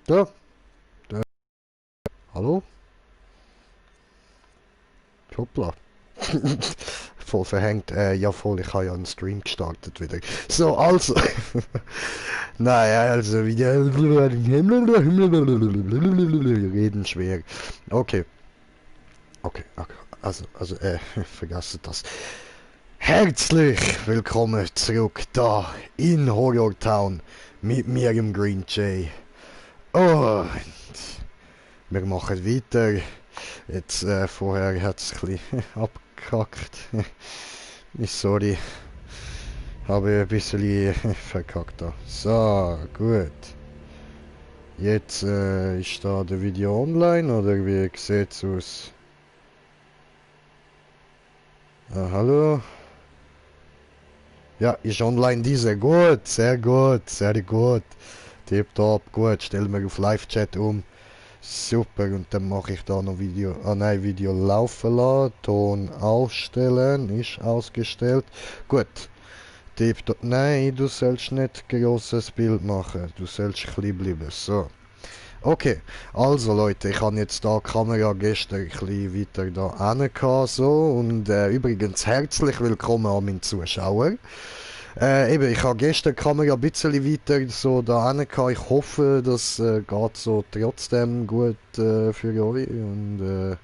Da, da. Hallo? Hoppla. Voll verhängt. Ja voll, ich habe ja einen Stream gestartet wieder. So, also. Naja, also wieder. Reden schwer. Okay. Okay, okay. Vergessen das. Herzlich willkommen zurück da in Horror Town mit mir im Green Jay. Und wir machen weiter. Jetzt vorher hat es ein bisschen abgekackt. Sorry. Habe ein bisschen verkackt da. So, gut. Jetzt ist da der Video online oder wie sieht's aus? Hallo? Ja, ist online dieser. Gut, sehr gut, sehr gut. Tipptopp, gut. Stellen wir auf Live-Chat um. Super, und dann mache ich da noch Video, Video laufen lassen, Ton ausstellen, ist ausgestellt. Gut, Tipptopp, nein, du sollst nicht großes Bild machen, du sollst klein bleiben, so. Okay, also Leute, ich habe jetzt da die Kamera gestern ein bisschen weiter da hingehauen, so, und übrigens herzlich willkommen an meinen Zuschauer. Eben, ich habe gestern die Kamera ein bisschen weiter so da hingehauen. Ich hoffe, das geht so trotzdem gut für euch. Und,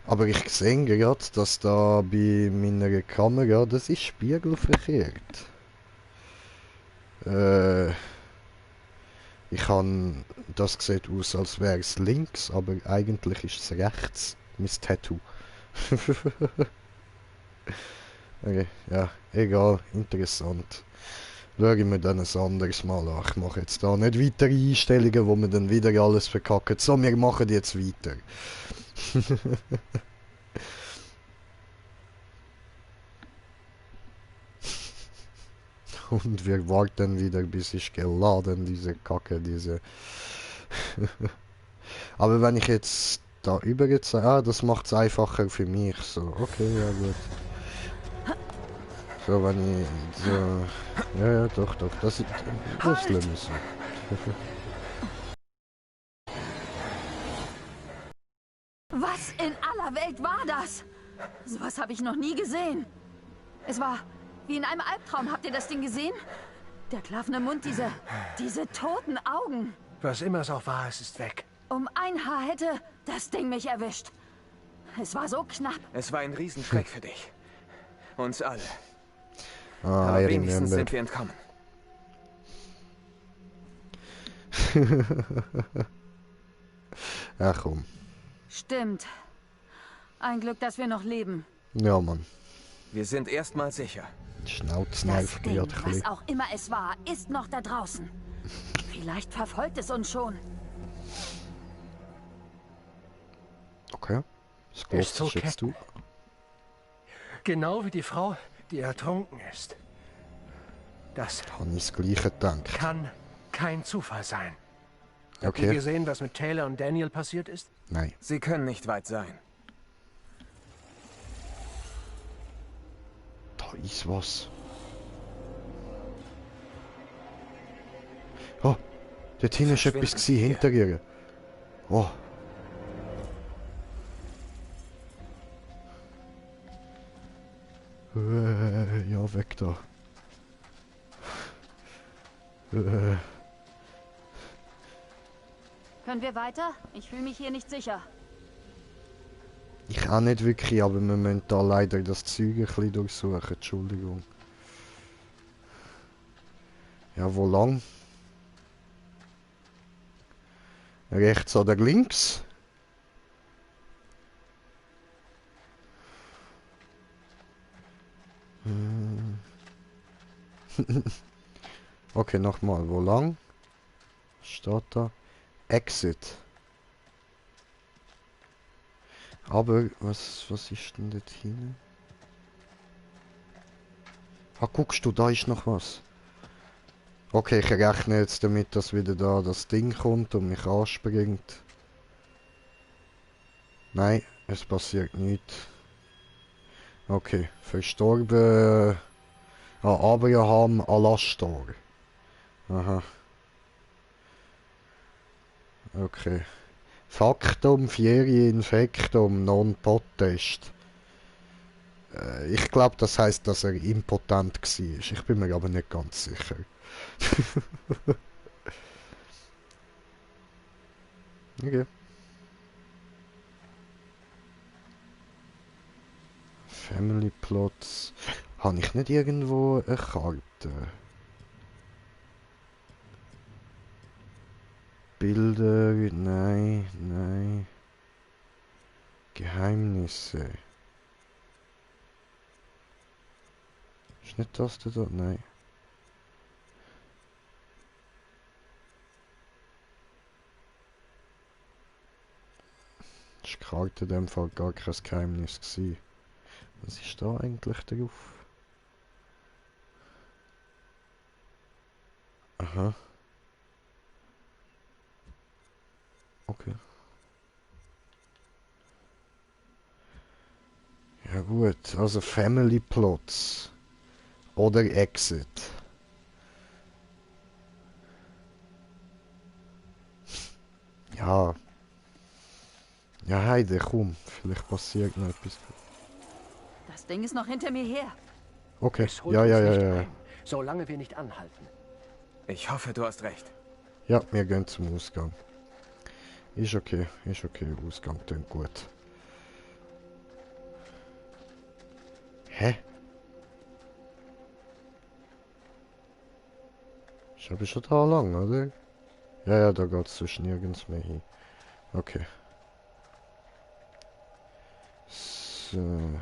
aber ich sehe gerade, dass da bei meiner Kamera, das ist spiegelverkehrt. Äh, das sieht aus, als wäre es links, aber eigentlich ist es rechts. Mein Tattoo. Okay, ja, egal, interessant. Schauen wir dann ein anderes Mal an. Ich mache jetzt da nicht weitere Einstellungen, wo wir dann wieder alles verkacken. So, wir machen jetzt weiter. Und wir warten wieder, bis ich geladen, diese Kacke, diese... Aber wenn ich jetzt da übergezeigt... Ah, das macht es einfacher für mich. So, okay, ja gut. So, wenn ich... So... Ja, doch, das ist schlimm. So. Was in aller Welt war das? Sowas habe ich noch nie gesehen. Es war wie in einem Albtraum. Habt ihr das Ding gesehen? Der klaffende Mund, diese toten Augen. Was immer es auch war, es ist weg. Um ein Haar hätte das Ding mich erwischt. Es war so knapp. Es war ein Riesenschreck für dich. Uns alle. Ah, aber wenigstens sind wir entkommen. Ja, komm. Stimmt. Ein Glück, dass wir noch leben. Ja, Mann. Wir sind erstmal sicher. Schnauzen Das Ding, was auch immer es war, ist noch da draußen. Vielleicht verfolgt es uns schon. Okay. Ist okay. Du? Genau wie die Frau, die ertrunken ist. Das Gleiche gedacht. Kann kein Zufall sein. Okay. Habt ihr gesehen, was mit Taylor und Daniel passiert ist? Nein. Sie können nicht weit sein. Da ist was. Oh, dort hinten ist etwas gewesen, hinter ihr. Oh. Ja, weg da. Können wir weiter? Ich fühle mich hier nicht sicher. Ich auch nicht wirklich, aber wir müssen da leider das Zeug ein bisschen durchsuchen. Entschuldigung. Ja, wo lang? Rechts oder links? Okay, nochmal. Wo lang? Steht da? Exit. Aber, was ist denn dort hinten? Ah, guckst du, da ist noch was. Okay, ich rechne jetzt damit, dass wieder da das Ding kommt und mich anspringt. Nein, es passiert nichts. Okay, verstorben... Abraham Alastor. Aha. Okay. Faktum, Ferienfektum, non potest. Ich glaube, das heißt, dass er impotent war. Ich bin mir aber nicht ganz sicher. Okay. Family Plots. Habe ich nicht irgendwo eine Karte? Bilder, nein, nein. Geheimnisse. Ist nicht das da? Nein. Ist die Karte in dem Fall gar kein Geheimnis gewesen. Was ist da eigentlich drauf? Aha. Okay. Ja gut, also Family Plots. Oder Exit. Ja. Ja, Heide, komm. Vielleicht passiert noch etwas. Das Ding ist noch hinter mir her. Okay, Es holt ja, uns ja, nicht ja, ja. ein, solange wir nicht anhalten. Ich hoffe, du hast recht. Ja, wir gehen zum Ausgang. Ist okay, Ausgang klingt gut. Hä? Ich habe schon da lang, oder? Ja, ja, da geht's sonst nirgends mehr hin. Okay. So.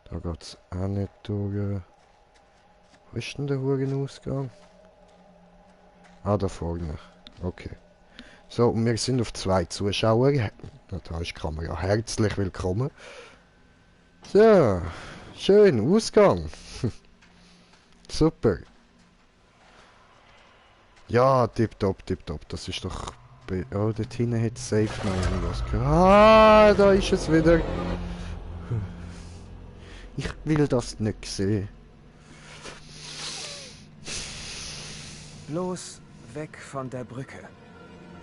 Da geht's auch nicht durch. Wo ist denn der Hurenausgang? Ah, da vorne. Okay. So, und wir sind auf 2 Zuschauer. Da ist die Kamera. Herzlich willkommen. So. Schön, Ausgang. Super. Ja, tipptopp, tipptopp. Das ist doch... Oh, dort hinten hat es safe noch irgendwas gehabt. Ah, da ist es wieder. Ich will das nicht sehen. Bloß weg von der Brücke.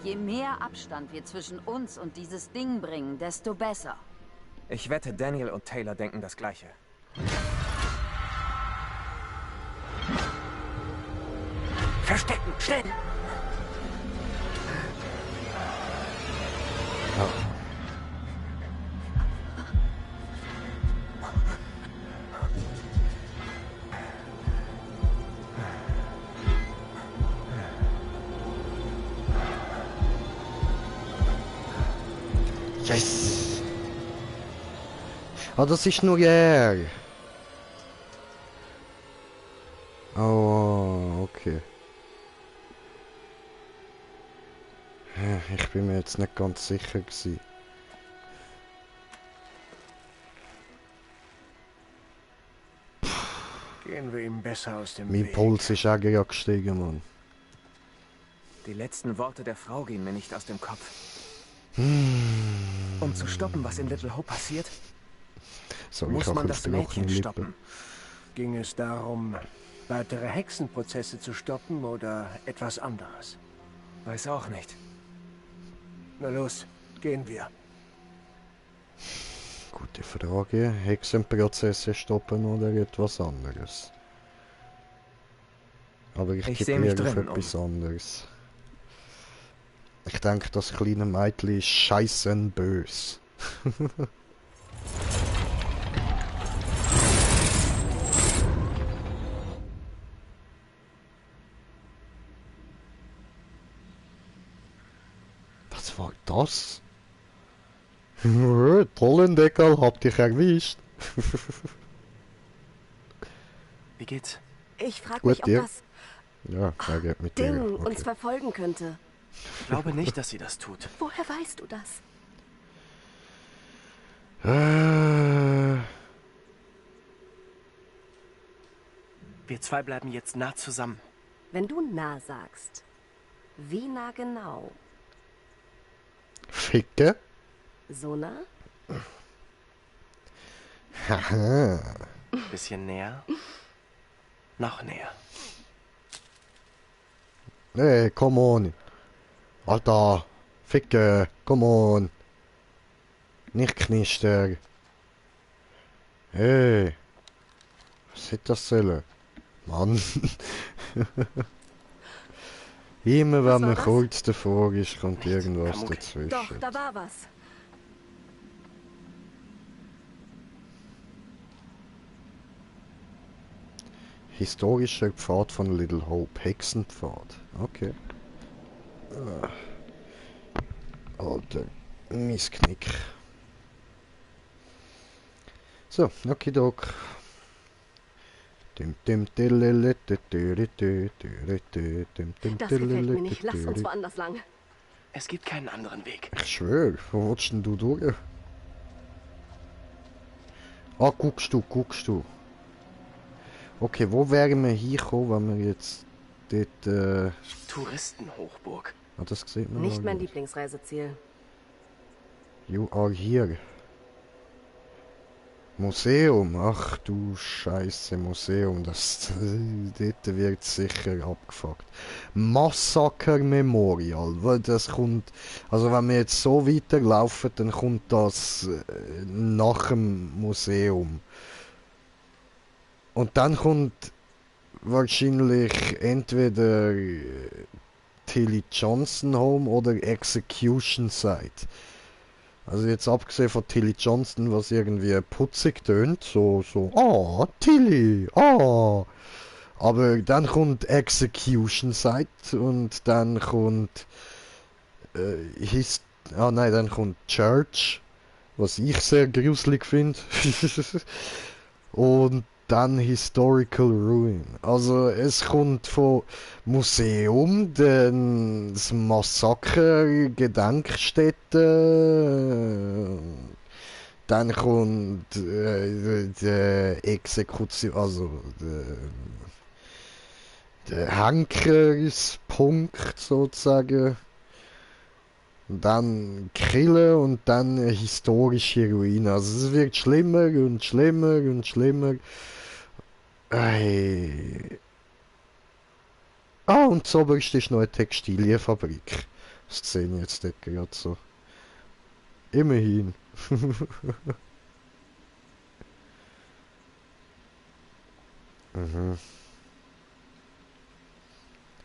Je mehr Abstand wir zwischen uns und dieses Ding bringen, desto besser. Ich wette, Daniel und Taylor denken das Gleiche. Verstecken, schnell! Yes! Ah, das ist nur er! Oh, okay. Ich bin mir jetzt nicht ganz sicher gewesen. Gehen wir ihm besser aus dem Mein Weg. Puls ist auch gerade gestiegen, Mann. Die letzten Worte der Frau gehen mir nicht aus dem Kopf. Um zu stoppen, was in Little Hope passiert, So, ich muss habe man auf das die Mädchen Lippen. stoppen. Ging es darum, weitere Hexenprozesse zu stoppen oder etwas anderes? Weiß auch nicht. Na los, gehen wir. Gute Frage. Hexenprozesse stoppen oder etwas anderes? Aber ich Ich tippe seh mich eher auf drin etwas anderes. Ich denke, das kleine Mädchen ist scheißen bös. Was war das? Tollen Deckel, habt ihr erwischt. Wie geht's? Ich frage Gut, mich, ob dir? das Ja, er geht mit dir. Ding Okay. uns verfolgen könnte. Ich glaube nicht, dass sie das tut. Woher weißt du das? Wir zwei bleiben jetzt nah zusammen. Wenn du nah sagst, wie nah genau? Ficke? So nah? Haha. Bisschen näher. Noch näher. Hey, come on. Alter, Ficken, come on. Nicht Knister. Hey. Was hätte das sollen? Mann. Immer wenn man das? kurz davor ist, kommt irgendwas Kamuk. dazwischen. Doch, da war was. Historischer Pfad von Little Hope. Hexenpfad. Okay. Alter. Mies Knick. So, okidok. Das gefällt mir nicht. Lass uns woanders lang. Es gibt keinen anderen Weg. Ich schwör, wo willst denn du durch? Ah, guckst du. Okay, wo wären wir hingekommen, wenn wir jetzt dort... Touristenhochburg. Ah, das sieht man Nicht noch mein Lieblingsreiseziel. You are here. Museum, ach du Scheiße, Museum, das dort wird sicher abgefuckt. Massaker Memorial, weil das kommt, also wenn wir jetzt so weiterlaufen, dann kommt das nach dem Museum. Und dann kommt wahrscheinlich entweder Tilly Johnson Home oder Execution Site. Also jetzt abgesehen von Tilly Johnson, was irgendwie putzig tönt, so, Tilly, Aber dann kommt Execution Site und dann kommt, dann kommt Church, was ich sehr gruselig finde. Und dann Historical Ruin. Also es kommt von Museum, dann das Massaker, Gedenkstätte, dann kommt die Exekution, also der Henkerspunkt sozusagen. Dann Kille und dann historische Ruine. Also es wird schlimmer und schlimmer und schlimmer. Ey. Ah, und zuoberst ist noch eine Textilienfabrik. Das sehe ich jetzt dort gerade so. Immerhin. Mhm.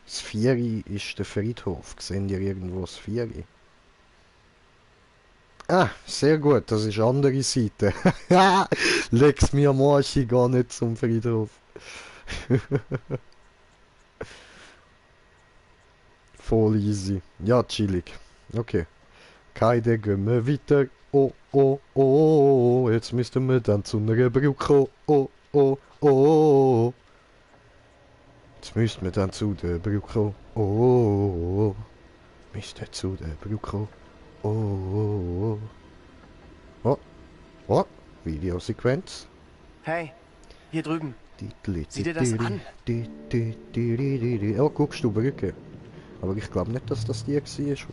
Das Vieri ist der Friedhof. Sehen ihr irgendwo das Vieri? Ah, sehr gut, das ist andere Seite. Leg's mir am Arsch, ich geh nicht zum Friedhof. Voll easy. Ja, chillig. Okay. Keine gehen wir weiter. Oh. Jetzt müssten wir dann zu einer Brücke. Oh. Jetzt müssten wir dann zu der Brücke. Oh. Müssten zu der Brücke. Oh. Videosequenz. Hey, hier drüben. Sieh dir das an. Oh, guckst du Brücke. Aber ich glaube nicht, dass das die war,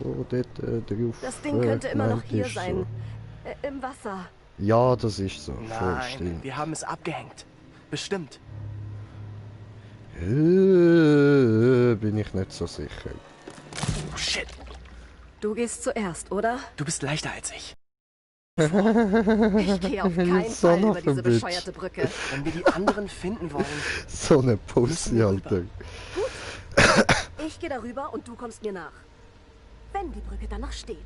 wo dort drauf das Ding könnte immer noch hier ist, sein. So. Im Wasser. Ja, das ist so. Nein, wir haben es abgehängt. Bestimmt. Bin ich nicht so sicher. Oh, shit. Du gehst zuerst, oder? Du bist leichter als ich. Ich gehe auf keinen Fall über diese bescheuerte Brücke. Wenn wir die anderen finden wollen. So eine Pussy, Alter. Ich gehe darüber und du kommst mir nach. Wenn die Brücke dann noch steht.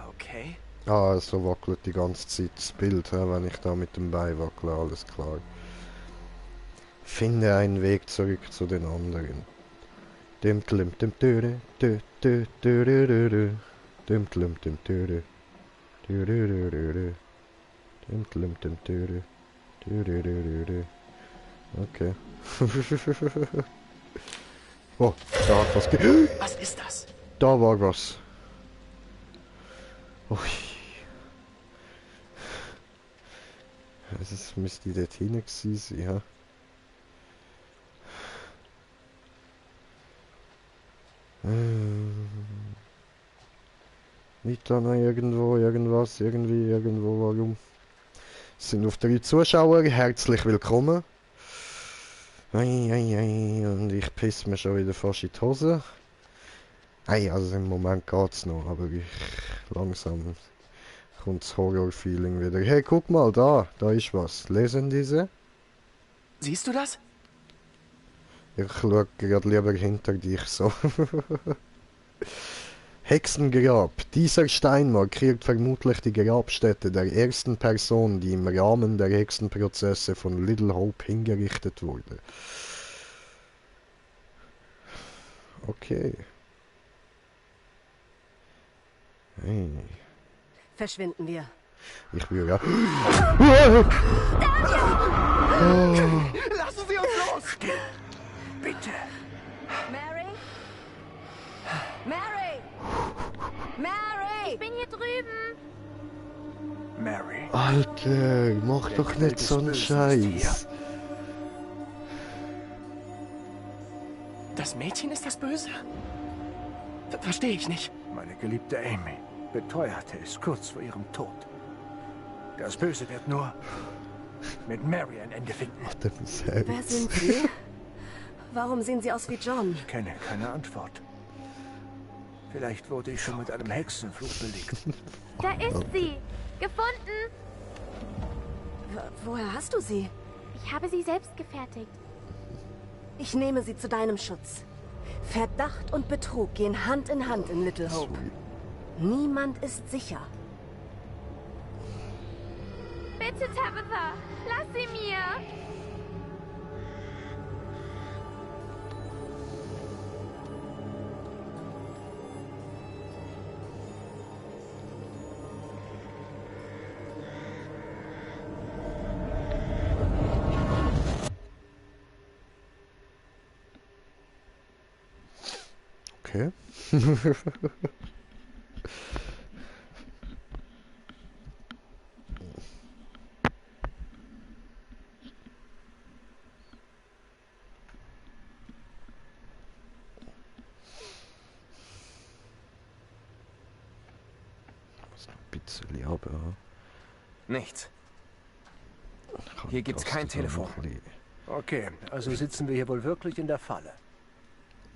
Okay. Ah, so wackelt die ganze Zeit das Bild, wenn ich da mit dem Bein wackle, alles klar. Finde einen Weg zurück zu den anderen. Okay. Oh, da hat was Was ist das? Da war was. Ui. Das müsste dort hinein gewesen sein, ja. Nicht da noch irgendwo, irgendwas, irgendwie, irgendwo, warum? Es sind auf 3 Zuschauer, herzlich willkommen. Und ich piss mir schon wieder fast in die Hose. Hey, also im Moment geht's noch, aber langsam kommt das Horror-Feeling wieder. Hey, guck mal, da ist was. Lesen diese? Siehst du das? Ich schaue gerade lieber hinter dich so. Hexengrab. Dieser Stein markiert vermutlich die Grabstätte der ersten Person, die im Rahmen der Hexenprozesse von Little Hope hingerichtet wurde. Okay. Hey. Verschwinden wir. Ich will ja... Lassen Sie uns los! Bitte. Mary? Mary! Mary! Ich bin hier drüben. Mary. Alter, mach Der doch Quell nicht des so einen Bösen ist Scheiß. Das Mädchen ist das Böse? Verstehe ich nicht. Meine geliebte Amy beteuerte es kurz vor ihrem Tod. Das Böse wird nur mit Mary ein Ende finden. Das Wer Herz. sind Sie? Warum sehen Sie aus wie John? Ich kenne keine Antwort. Vielleicht wurde ich schon mit einem Hexenfluch belegt. Da ist sie. Gefunden. Woher hast du sie? Ich habe sie selbst gefertigt. Ich nehme sie zu deinem Schutz. Verdacht und Betrug gehen Hand in Hand in Little Hope. Niemand ist sicher. Bitte, Tabitha. Lass sie mir. Okay. Ein bisschen, aber... Nichts. Hier gibt's kein Telefon. Okay, also sitzen wir hier wohl wirklich in der Falle.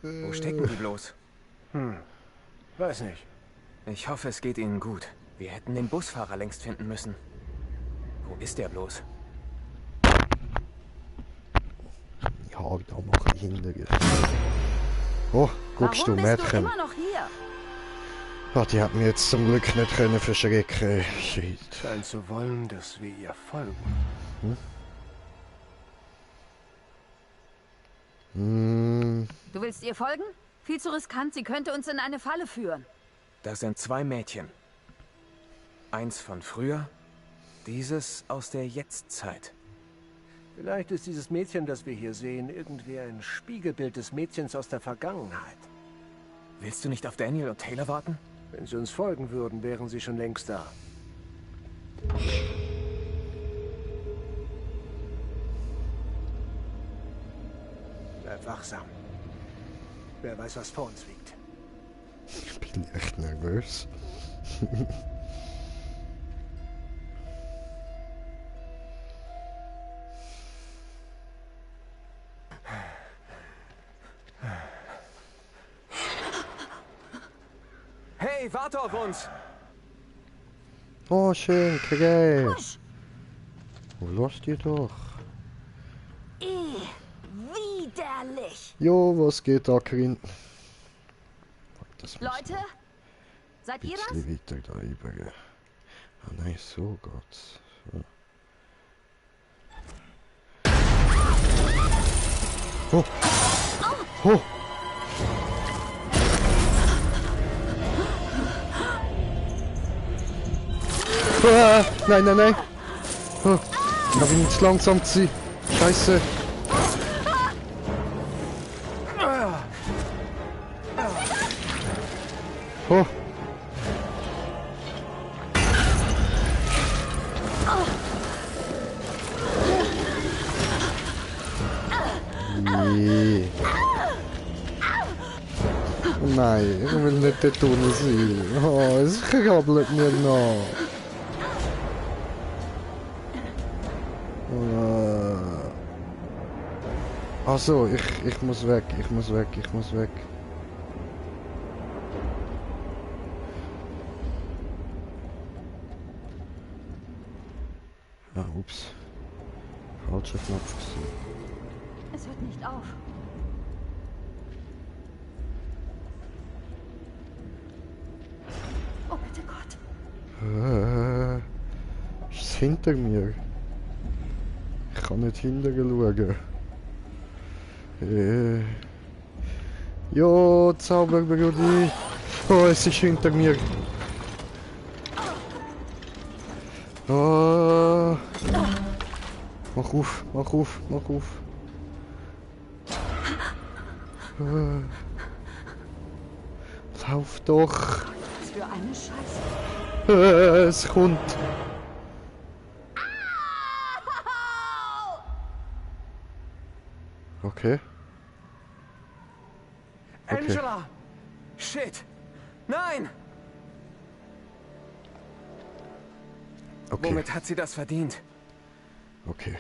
Wo stecken die bloß? Weiß nicht. Ich hoffe, es geht Ihnen gut. Wir hätten den Busfahrer längst finden müssen. Wo ist der bloß? Ja, da mach ich hinterher. Oh, guckst Warum du, bist du Mädchen. immer noch hier? Ah, die hat mir jetzt zum Glück nicht können verschrecken. Shit. Scheint zu wollen, dass wir ihr folgen. Du willst ihr folgen? Viel zu riskant, sie könnte uns in eine Falle führen. Das sind 2 Mädchen. Eins von früher, dieses aus der Jetztzeit. Vielleicht ist dieses Mädchen, das wir hier sehen, irgendwie ein Spiegelbild des Mädchens aus der Vergangenheit. Willst du nicht auf Daniel und Taylor warten? Wenn sie uns folgen würden, wären sie schon längst da. Bleib wachsam. Wer weiß, was vor uns liegt. Ich bin echt nervös. Hey, warte auf uns! Oh, schön, Crash. Wo lasst ihr doch? Widerlich. Jo, was geht da, Karin? Das muss Leute, seid ihr das? ein bisschen weiter da rüber. Ah nein, so geht's. So. Oh! Oh! Ah, nein, nein, nein! Oh, ich hab ihn zu langsam zu sein. Scheiße! Oh! Nee. Oh nein, ich will nicht dort unten sein. Oh, es krabbelt mir noch. Ach so, ich muss weg, ich muss weg, ich muss weg. falscher Knopf gewesen. Es hört nicht auf. Oh, bitte Gott. Ist es hinter mir? Ich kann nicht hinterher schauen. Jo, Zauberbrudi. Oh, es ist hinter mir. Oh. Mach auf, mach auf, mach auf. Lauf doch. Was für eine Scheiße. Es kommt. Okay. Angela! Shit! Nein! Okay. Womit hat sie das verdient? Okay.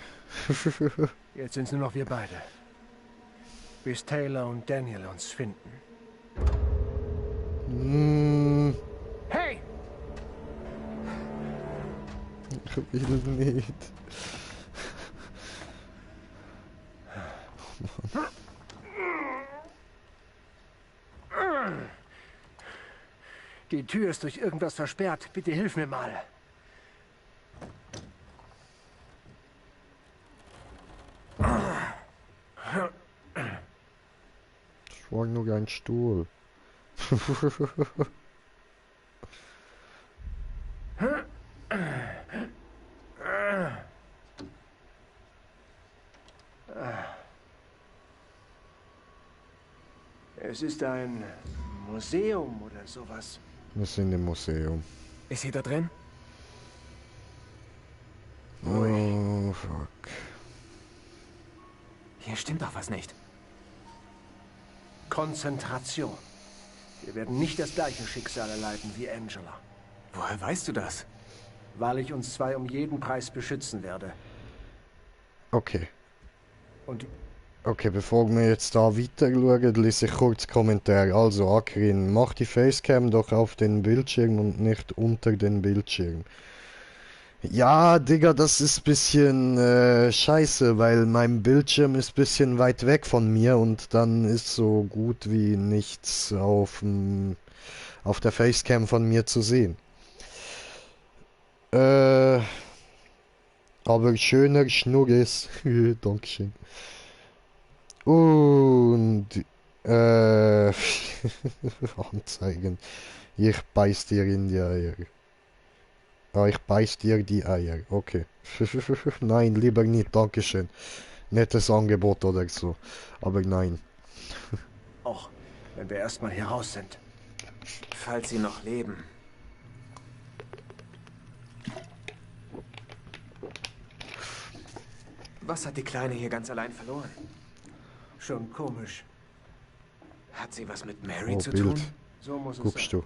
Jetzt sind es nur noch wir beide. Bis Taylor und Daniel uns finden. Hey! Ich will nicht. Die Tür ist durch irgendwas versperrt. Bitte hilf mir mal. Ich war nur ein Stuhl. Es ist ein Museum oder sowas. Wir sind im Museum. Ist sie da drin? Oh, fuck. Hier stimmt doch was nicht. Konzentration. Wir werden nicht das gleiche Schicksal erleiden wie Angela. Woher weißt du das? Weil ich uns zwei um jeden Preis beschützen werde. Okay. Und Okay, bevor wir jetzt da weiter schauen, lese ich kurz Kommentar. Also, Akrin, mach die Facecam doch auf den Bildschirm und nicht unter den Bildschirm. Ja, Digga, das ist ein bisschen scheiße, weil mein Bildschirm ist ein bisschen weit weg von mir und dann ist so gut wie nichts auf der Facecam von mir zu sehen. Aber schöner Schnurres. Dankeschön. Und Anzeigen. Ich beiß dir in die Eier. Ah, ich beiß dir die Eier. Okay. Nein, lieber nicht. Dankeschön. Nettes Angebot oder so. Aber nein. auch, wenn wir erstmal hier raus sind. Falls sie noch leben. Was hat die Kleine hier ganz allein verloren? Schon komisch. Hat sie was mit Mary Oh, zu Bild. tun? So muss es Guckst sein.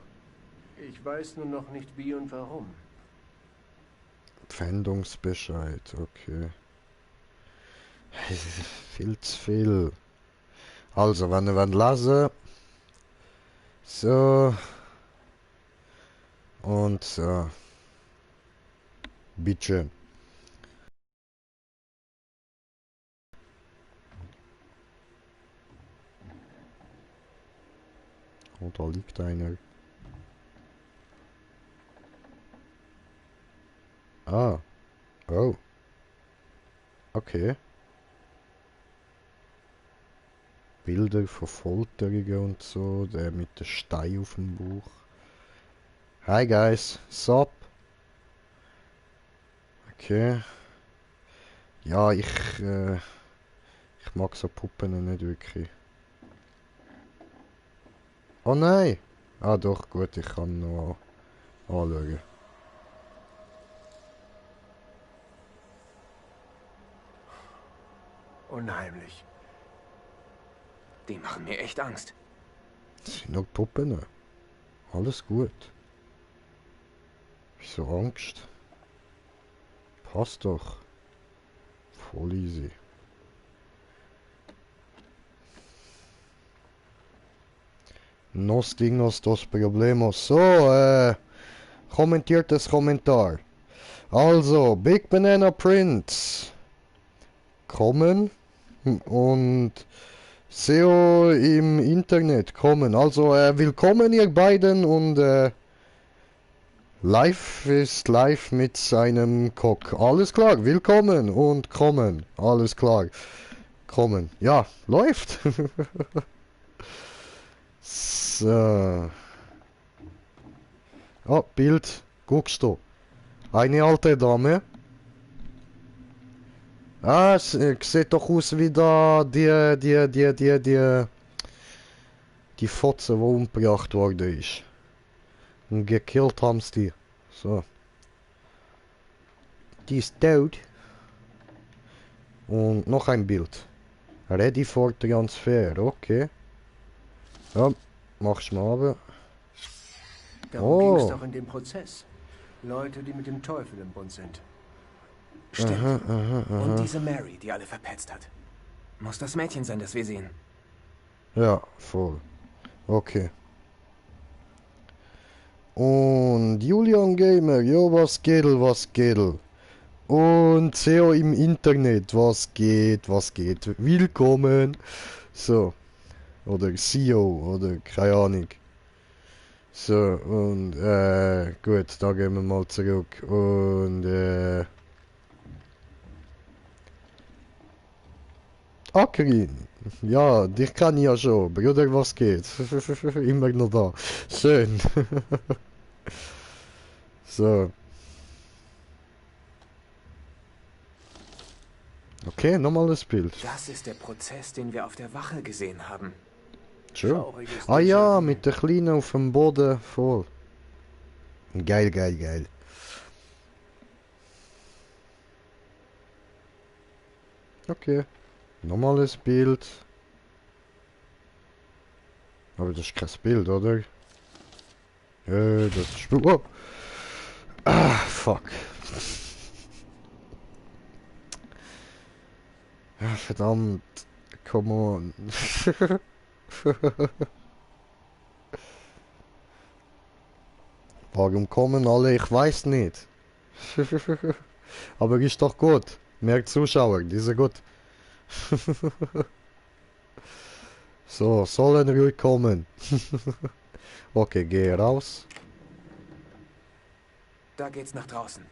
du. Ich weiß nur noch nicht wie und warum. Pfändungsbescheid. Okay. Viel zu viel. Also, wenn ihr lesen. So. Und so. Bitte. Oh, da liegt einer. Ah. Oh. Okay. Bilder von Folterungen und so. Der mit dem Stein auf dem Bauch. Hi guys. Sup? Okay. Ja, ich mag so Puppen nicht wirklich. Oh nein! Ah doch, gut, ich kann noch anschauen. Unheimlich. Die machen mir echt Angst. Das sind noch Puppen. Alles gut. Wieso Angst? Passt doch. Voll easy. Nos dignos dos problemos. So, kommentiertes Kommentar. Also, Big Banana Prince. kommen und SEO im Internet kommen. Also willkommen ihr beiden und live ist live mit seinem Cock. Alles klar, willkommen und kommen. Alles klar. Kommen. Ja, läuft. So. Oh, Bild. Guckst du. Eine alte Dame. Ah, sieht doch aus wie da die Fotze, die umgebracht worden ist. Und gekillt haben sie die. So. Die ist tot. Und noch ein Bild. Ready for Transfer, okay. Ja, mach's mal aber. Darum ging es doch in dem Prozess. Leute, die mit dem Teufel im Bund sind. Stimmt. Und diese Mary, die alle verpetzt hat. Muss das Mädchen sein, das wir sehen. Ja, voll. Okay. Und Julian Gamer, jo, was geht, was geht? Und SEO im Internet, was geht, was geht? Willkommen. So. Oder CEO, oder keine Ahnung. So, und gut, da gehen wir mal zurück. Und Akrin, ja, dich kann ich ja schon. Bruder, was geht? Immer noch da. Schön. So. Okay, nochmales Bild. Das ist der Prozess, den wir auf der Wache gesehen haben. Schön. Ah ja, mit der Kleinen auf dem Boden voll. Geil, geil, geil. Okay. Normales Bild. Aber das ist kein Bild, oder? Das ist... Oh. Ah, fuck. Ja, verdammt. Come on. Warum kommen alle? Ich weiß nicht. Aber ist doch gut. Mehr Zuschauer, die sind gut. So, sollen ruhig kommen. Okay, geh raus. Da geht's nach draußen.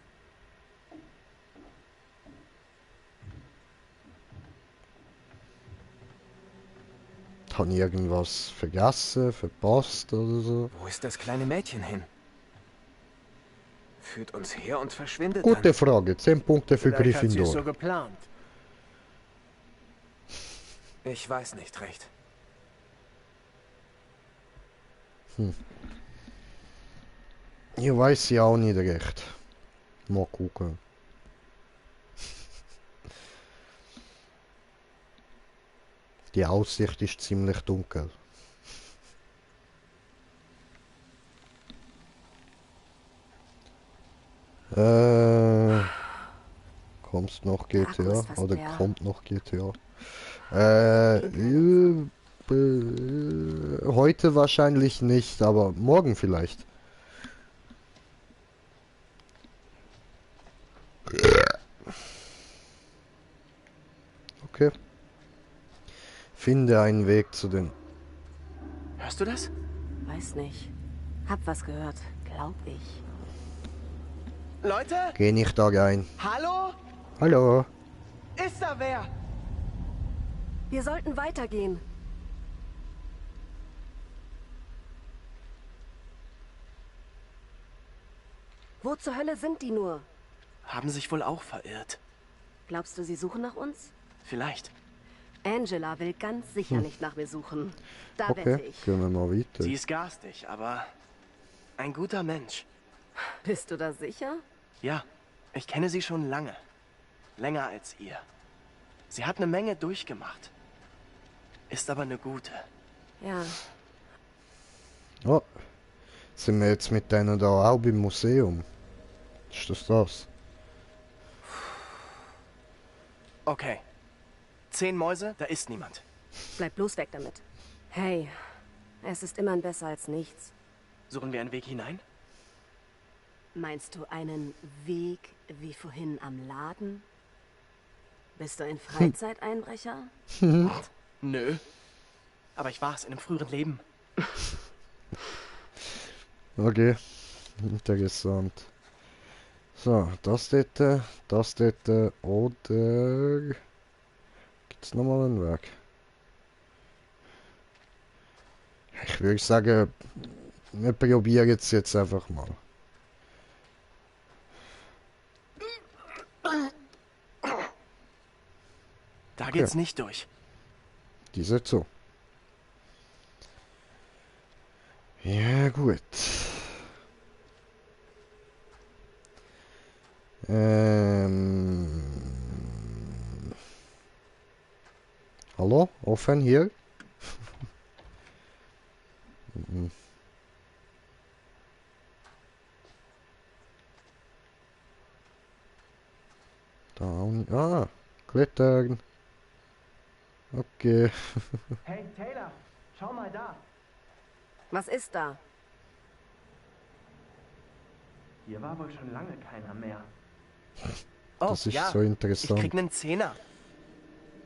Habe ich irgendwas vergessen, verpasst oder so? Wo ist das kleine Mädchen hin? Führt uns her und verschwindet Gute dann. Frage. 10 Punkte für Vielleicht hat sie es Gryffindor. so geplant. Ich weiß nicht recht. Ich weiß ja auch nicht recht. Mal gucken. Die Aussicht ist ziemlich dunkel. Kommst noch GTA? Oder kommt noch GTA? Heute wahrscheinlich nicht, aber morgen vielleicht. Okay. Finde einen Weg zu den... Hörst du das? Weiß nicht. Hab was gehört, glaub ich. Leute? Geh nicht da rein. Hallo? Hallo. Ist da wer? Wir sollten weitergehen. Wo zur Hölle sind die nur? Haben sich wohl auch verirrt. Glaubst du, sie suchen nach uns? Vielleicht. Angela will ganz sicher nicht nach mir suchen. Da wette Okay, ich. gehen wir mal weiter. Sie ist garstig, aber ein guter Mensch. Bist du da sicher? Ja, ich kenne sie schon lange. Länger als ihr. Sie hat eine Menge durchgemacht. Ist aber eine gute. Ja. Oh. Sind wir jetzt mit denen da auch beim Museum? Ist das das? Okay. 10 Mäuse, da ist niemand. Bleib bloß weg damit. Hey, es ist immerhin besser als nichts. Suchen wir einen Weg hinein? Meinst du einen Weg wie vorhin am Laden? Bist du ein Freizeiteinbrecher? Nö. Aber ich war es in einem früheren Leben. Okay, interessant. So, das dort, oder gibt's nochmal einen Weg? Ich würde sagen, wir probieren es jetzt einfach mal. Da geht's nicht durch. Die sind so. Ja, gut. Hallo? Offen hier? Mhm. Da auch nicht. Ah, klettern. Okay. Hey, Taylor, schau mal da. Was ist da? Hier war wohl schon lange keiner mehr. Oh, Das ist ja, so ich interessant. krieg nen Zehner.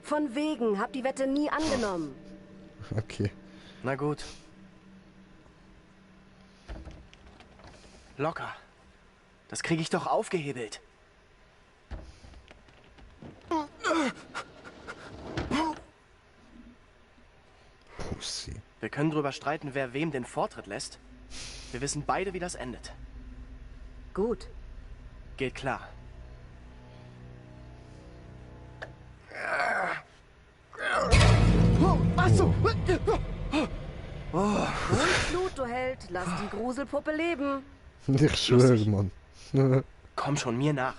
Von wegen, hab die Wette nie angenommen. Okay. Na gut. Locker. Das kriege ich doch aufgehebelt. Pussy. Wir können drüber streiten, wer wem den Vortritt lässt. Wir wissen beide, wie das endet. Gut. Geht klar. Was so? Ruhig Blut, du Held. Lass die Gruselpuppe leben. Ich schwöre, Mann. Komm schon mir nach.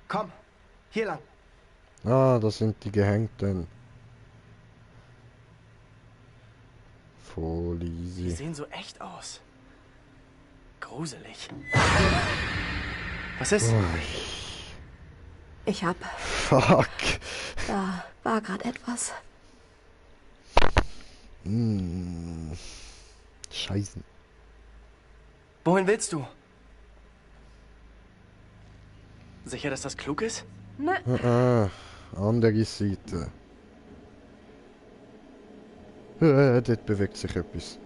Komm, hier lang. Ah, das sind die Gehängten. Voll Die easy. sehen so echt aus. Gruselig. Was ist? Ich hab... Fuck. Da war gerade etwas. Scheiße. Wohin willst du? Sicher, dass das klug ist? Nö. Andere Seite. Dort bewegt sich etwas.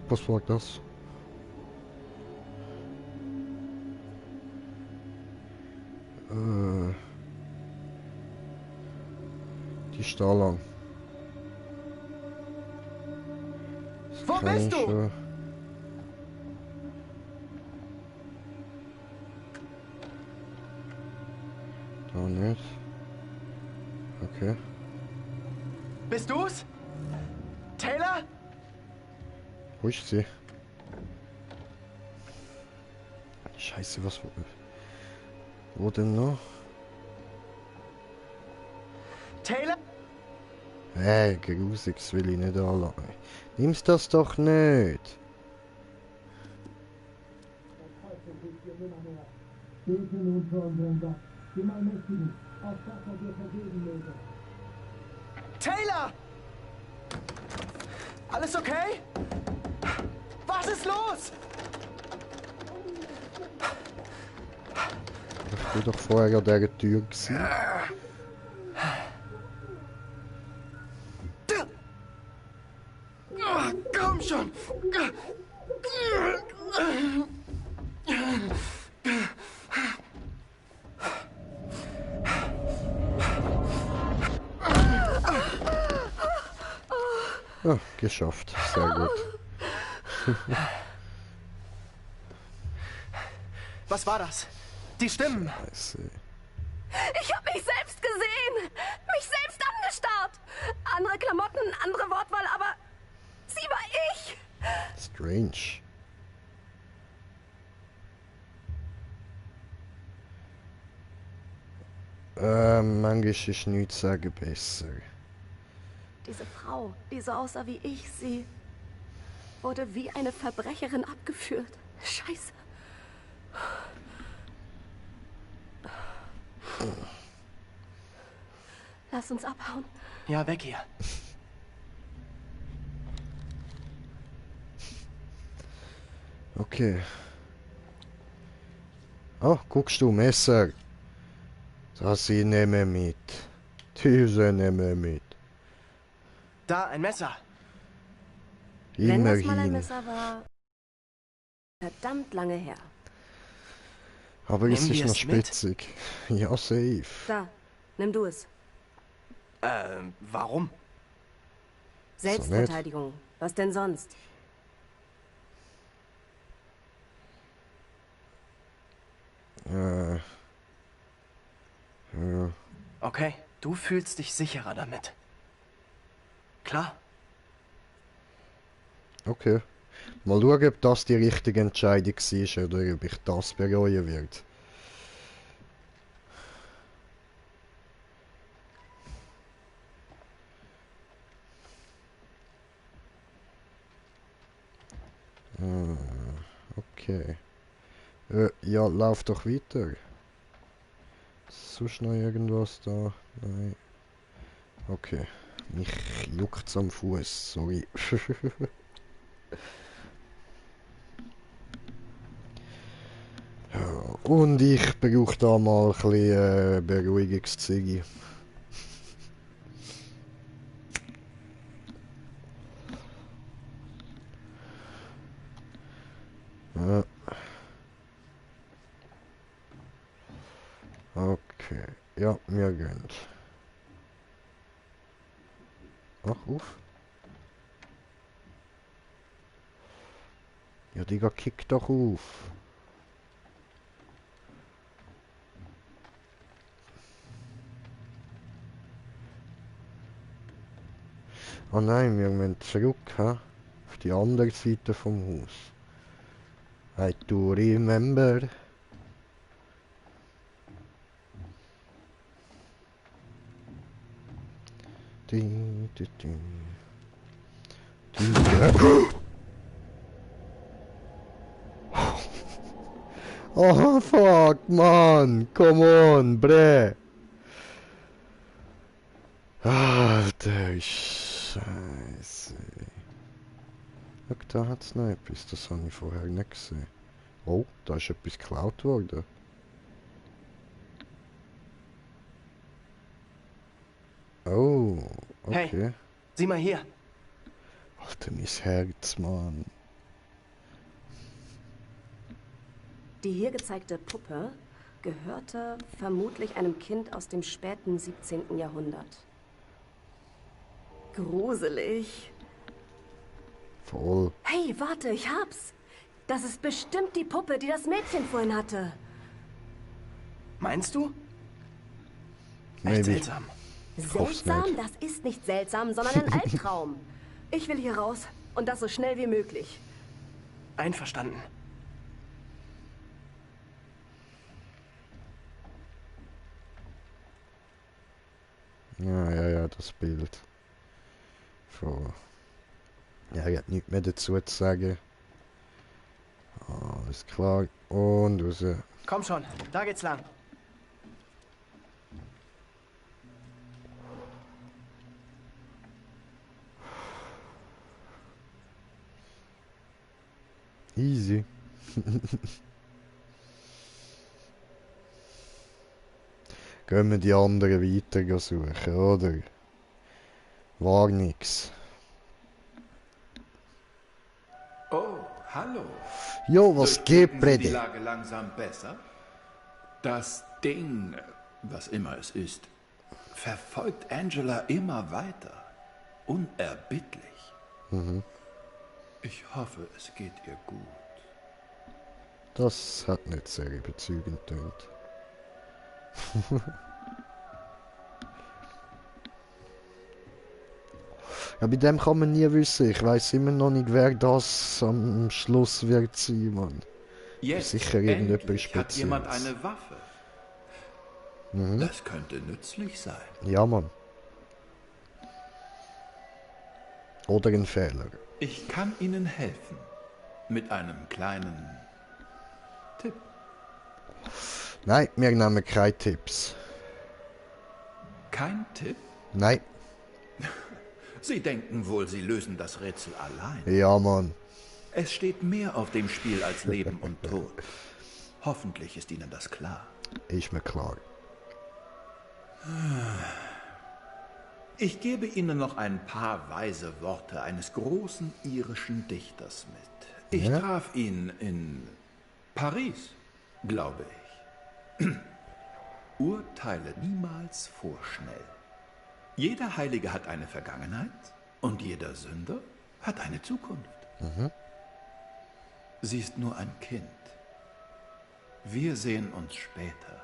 Was war das? Die ist da lang. Das Wo kann bist ich du? schon- Da nicht. Okay. Bist du's? Taylor? Wo ist sie? Scheiße, was... Wo denn noch? Taylor? Hey, grusig, das will ich nicht anlassen. Nimm's das doch nicht. Taylor! Alles okay? Was ist los? Ich bin doch vorher an dieser Tür gewesen. Komm schon! Ah, geschafft. Sehr gut. Was war das? Die Stimmen. Scheiße. Ich hab mich selbst gesehen. Mich selbst angestarrt. Andere Klamotten, andere Wortwahl, aber sie war ich. Strange. Manchmal ist nichts sagen besser. Diese Frau, die so aussah wie ich, sie wurde wie eine Verbrecherin abgeführt. Scheiße. Lass uns abhauen. Ja, weg hier. Okay. Oh, guckst du, Messer. Das ich nehme mit. Diese nehme mit. Da, ein Messer. Wenn das mal ein Immerhin. Messer war, verdammt lange her. Aber es Nehmen ist wir noch es mit? spitzig. Ja, safe. Da, nimm du es. Warum? Selbstverteidigung. Was denn sonst? Ja. Okay, du fühlst dich sicherer damit. Klar. Okay. Mal schauen, ob das die richtige Entscheidung war oder ob ich das bereuen werde. Okay. Ja, lauf doch weiter. Sonst noch irgendwas da? Nein. Okay. Mich juckt's am Fuß, sorry. Ja, und ich brauche da mal ein bisschen Beruhigungsziggy. Ja. Okay. Ja, mir gönnt. Ach, auf. Ja, Digga, kick doch auf. Oh nein, wir müssen zurück, ha? Auf die andere Seite vom Haus. I do remember. Di, di, di. Di, oh fuck, man! Come on, bre! Alter Scheiße. Schau, da hat's noch etwas, das habe ich vorher nicht gesehen. Oh, da ist etwas geklaut worden. Oh, okay. Hey, sieh mal hier. Alter, mein Herz, Mann. Die hier gezeigte Puppe gehörte vermutlich einem Kind aus dem späten 17. Jahrhundert. Gruselig. Voll. Hey, warte, ich hab's. Das ist bestimmt die Puppe, die das Mädchen vorhin hatte. Meinst du? Maybe. Echt seltsam. hoff's Seltsam? nicht. Das ist nicht seltsam, sondern ein Albtraum. Ich will hier raus und das so schnell wie möglich. Einverstanden. Ja, das Bild. Von... Ja, ich habe nichts mehr dazu zu sagen. Alles klar. Und raus. Komm schon, da geht's lang. Easy. Gehen wir die anderen weiter suchen, oder? War nix. Oh, hallo. Jo, was geht, Durchblicken Sie die Brede? Lage langsam besser? Das Ding, was immer es ist, verfolgt Angela immer weiter. Unerbittlich. Ich hoffe, es geht ihr gut. Das hat nicht sehr überzeugend getönt. Ja, bei dem kann man nie wissen. Ich weiß immer noch nicht, wer das am Schluss wird sein, Mann. Jetzt Sicher irgendjemand endlich hat jemand Spezielles. eine Waffe. Das könnte nützlich sein. Ja, Mann. Oder ein Fehler. Ich kann Ihnen helfen. Mit einem kleinen Tipp. Nein, wir nehmen keine Tipps. Kein Tipp? Nein. Sie denken wohl, Sie lösen das Rätsel allein. Ja, Mann. Es steht mehr auf dem Spiel als Leben und Tod. Hoffentlich ist Ihnen das klar. Ist mir klar. Ich gebe Ihnen noch ein paar weise Worte eines großen irischen Dichters mit. Ich Ja? traf ihn in Paris, glaube ich. Urteile niemals vorschnell. Jeder Heilige hat eine Vergangenheit und jeder Sünder hat eine Zukunft. Sie ist nur ein Kind. Wir sehen uns später.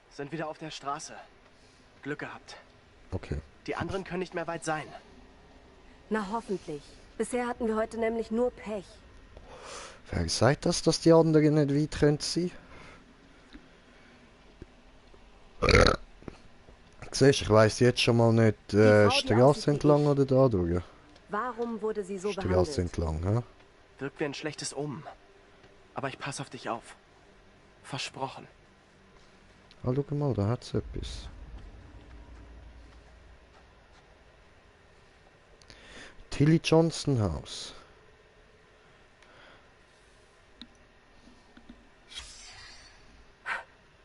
Sind wieder auf der Straße. Glück gehabt. Okay. Die anderen können nicht mehr weit sein. Na hoffentlich. Bisher hatten wir heute nämlich nur Pech. Wer sagt das, dass die anderen nicht weit können sein? Siehst, ich weiss jetzt schon mal nicht, Frau, die Straße aussieht wie entlang ich. oder da durch? Warum wurde sie so Straße behandelt? entlang, hä? Wirkt wie ein schlechtes Omen. Aber ich passe auf dich auf. Versprochen. Ah, schau mal, da hat's etwas. Tilly Johnson Haus.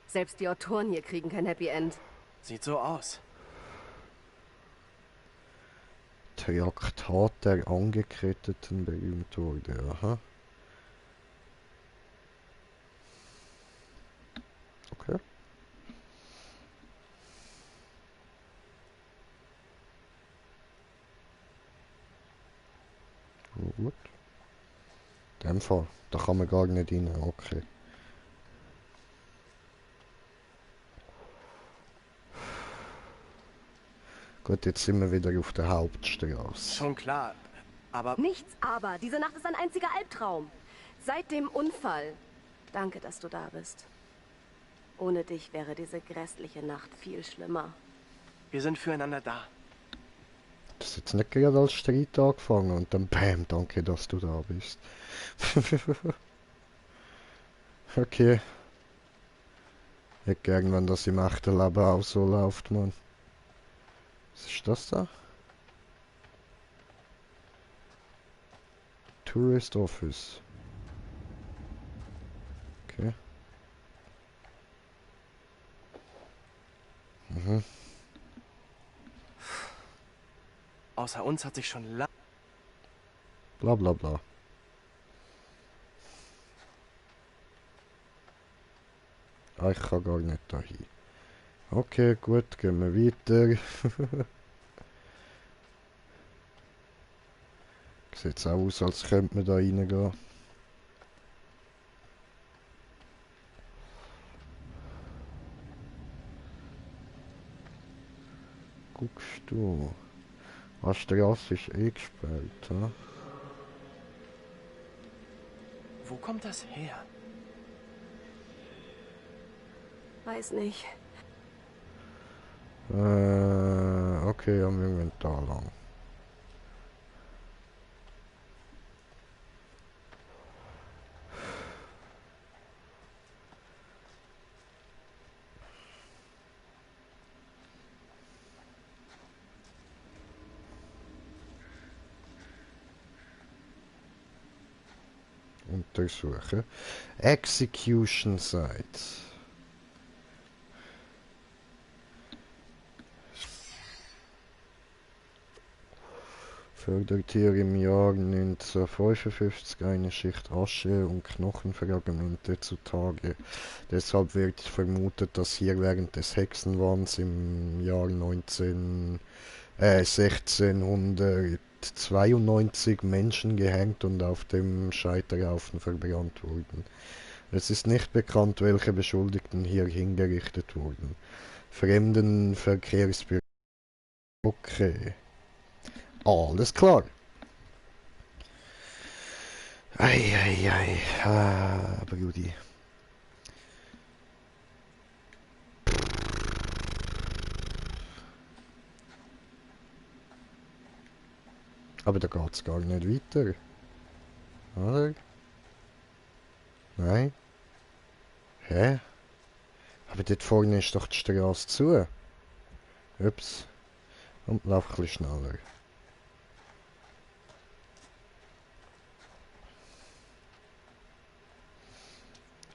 Selbst die Autoren hier kriegen kein Happy End. Sieht so aus. Traktat der Angeketteten berühmt wurde, aha. Okay. Gut. In dem Fall, da kann man gar nicht rein, okay. Gut, jetzt sind wir wieder auf der Hauptstraße. Schon klar. Aber Nichts aber. Diese Nacht ist ein einziger Albtraum. Seit dem Unfall. Danke, dass du da bist. Ohne dich wäre diese grässliche Nacht viel schlimmer. wir sind füreinander da. Das ist jetzt nicht gerade als Streit angefangen und dann bam, danke, dass du da bist. Okay. Ich hätte gern, wenn das im echten Leben auch so läuft, Mann. Was ist das da? Tourist Office. Okay. Mhm. Außer uns hat sich schon lange... Bla bla bla. Ah, ich kann gar nicht dahin. Okay, gut, gehen wir weiter. Sieht so aus, als könnte man da reingehen. Guckst du? Die Straße ist eh gesperrt, ha? Wo kommt das her? Weiß nicht. Okay, haben wir irgendwann da lang. Untersuchen. Execution Site. Fördert hier im Jahr 1955 eine Schicht Asche und Knochenfragmente zutage. Deshalb wird vermutet, dass hier während des Hexenwands im Jahr 1692 Menschen gehängt und auf dem Scheiterhaufen verbrannt wurden. Es ist nicht bekannt, welche Beschuldigten hier hingerichtet wurden. Fremdenverkehrsbüro. Okay. Alles klar. Ei. Ah, Brudi. Aber da geht's gar nicht weiter. Oder? Nein. Hä? Aber dort vorne ist doch die Straße zu. Ups. Und lauf ein bisschen schneller.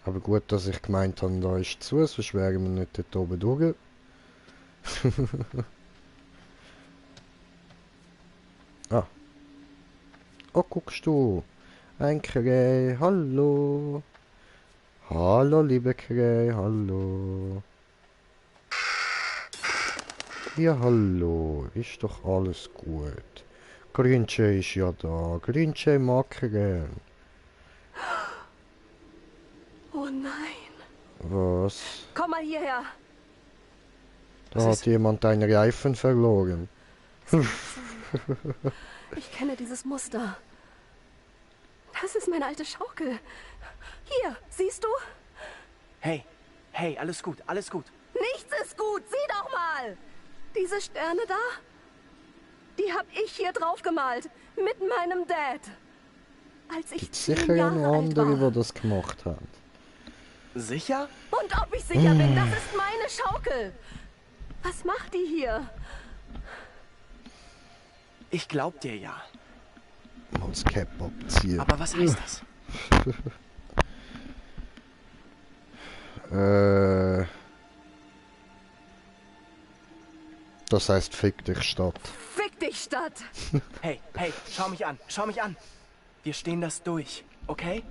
Aber gut, dass ich gemeint habe, da ist zu, sonst wären wir nicht dort oben durch. Ah. Oh, guckst du. Ein Krähe, hallo. Hallo, liebe Krähe, hallo. Ja, hallo. Ist doch alles gut. Grinche ist ja da. Grinche mag Krähen. Oh nein. Was? Komm mal hierher. Da hat jemand einen Reifen verloren. Ich kenne dieses Muster. Das ist meine alte Schaukel. Hier, siehst du? Hey, hey, alles gut, alles gut. Nichts ist gut, sieh doch mal. Diese Sterne da, die hab ich hier drauf gemalt. Mit meinem Dad. Als ich Gibt's 10 sicher ja Jahre noch alt andere, war. die das gemacht haben. Sicher? Und ob ich sicher bin, das ist meine Schaukel. Was macht die hier? Ich glaub dir ja. Mal das Cap abziehen. Aber was heißt das? Das heißt, fick dich Stadt. Fick dich, Stadt. Hey, hey, schau mich an, schau mich an. Wir stehen das durch, okay?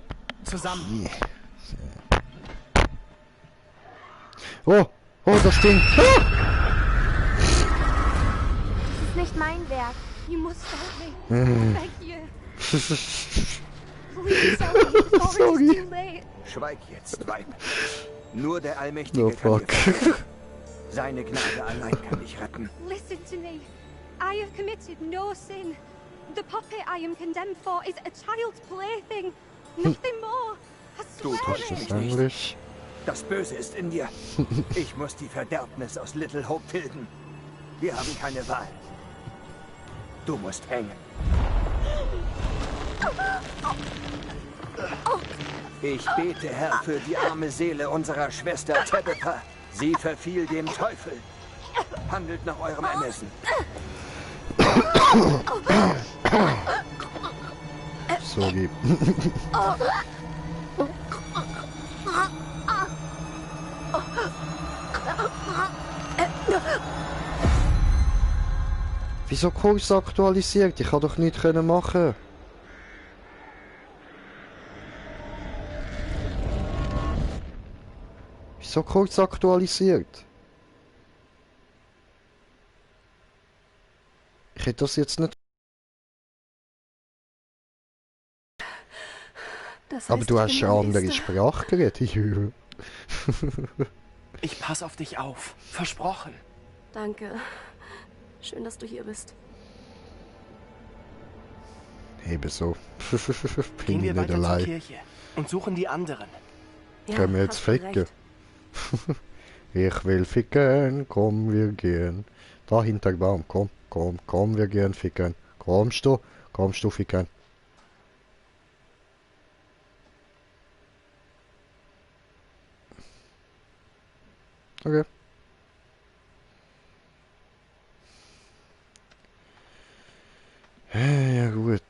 Zusammen. Oh, oh, das Ding. Ah! Das ist nicht mein Werk. You must help me. Thank you. Please, sorry, it's too late. Schweig jetzt, Weib. Nur der Allmächtige Oh, kann fuck. dir vergeben. Seine Gnade allein kann dich retten. Listen to me. I have committed no sin. The puppet I am condemned for is a child's plaything. Nothing more. I Du swear täuschst it. mich Das nicht. Englisch. Das Böse ist in dir. Ich muss die Verderbnis aus Little Hope tilgen. Wir haben keine Wahl. Du musst hängen. Ich bete, Herr, für die arme Seele unserer Schwester Tabitha. Sie verfiel dem Teufel. Handelt nach eurem Ermessen. Sorry. Wieso Kurs aktualisiert? Ich kann doch nichts machen. Wieso Kurs aktualisiert? Ich hätte das jetzt nicht. Das heißt, Aber du ich hast bin schon der andere Nächste. Sprache geredet. Ich pass auf dich auf. Versprochen. Danke. Schön, dass du hier bist. Ebenso. Bin Gehen wir ich nicht weiter zur allein. Kirche und suchen die anderen. Ja, Können wir jetzt hast du ficken? recht. Ich will ficken, komm, wir gehen. Da hinter dem Baum, komm, komm, komm, wir gehen ficken. Kommst du ficken. Okay. Ja gut.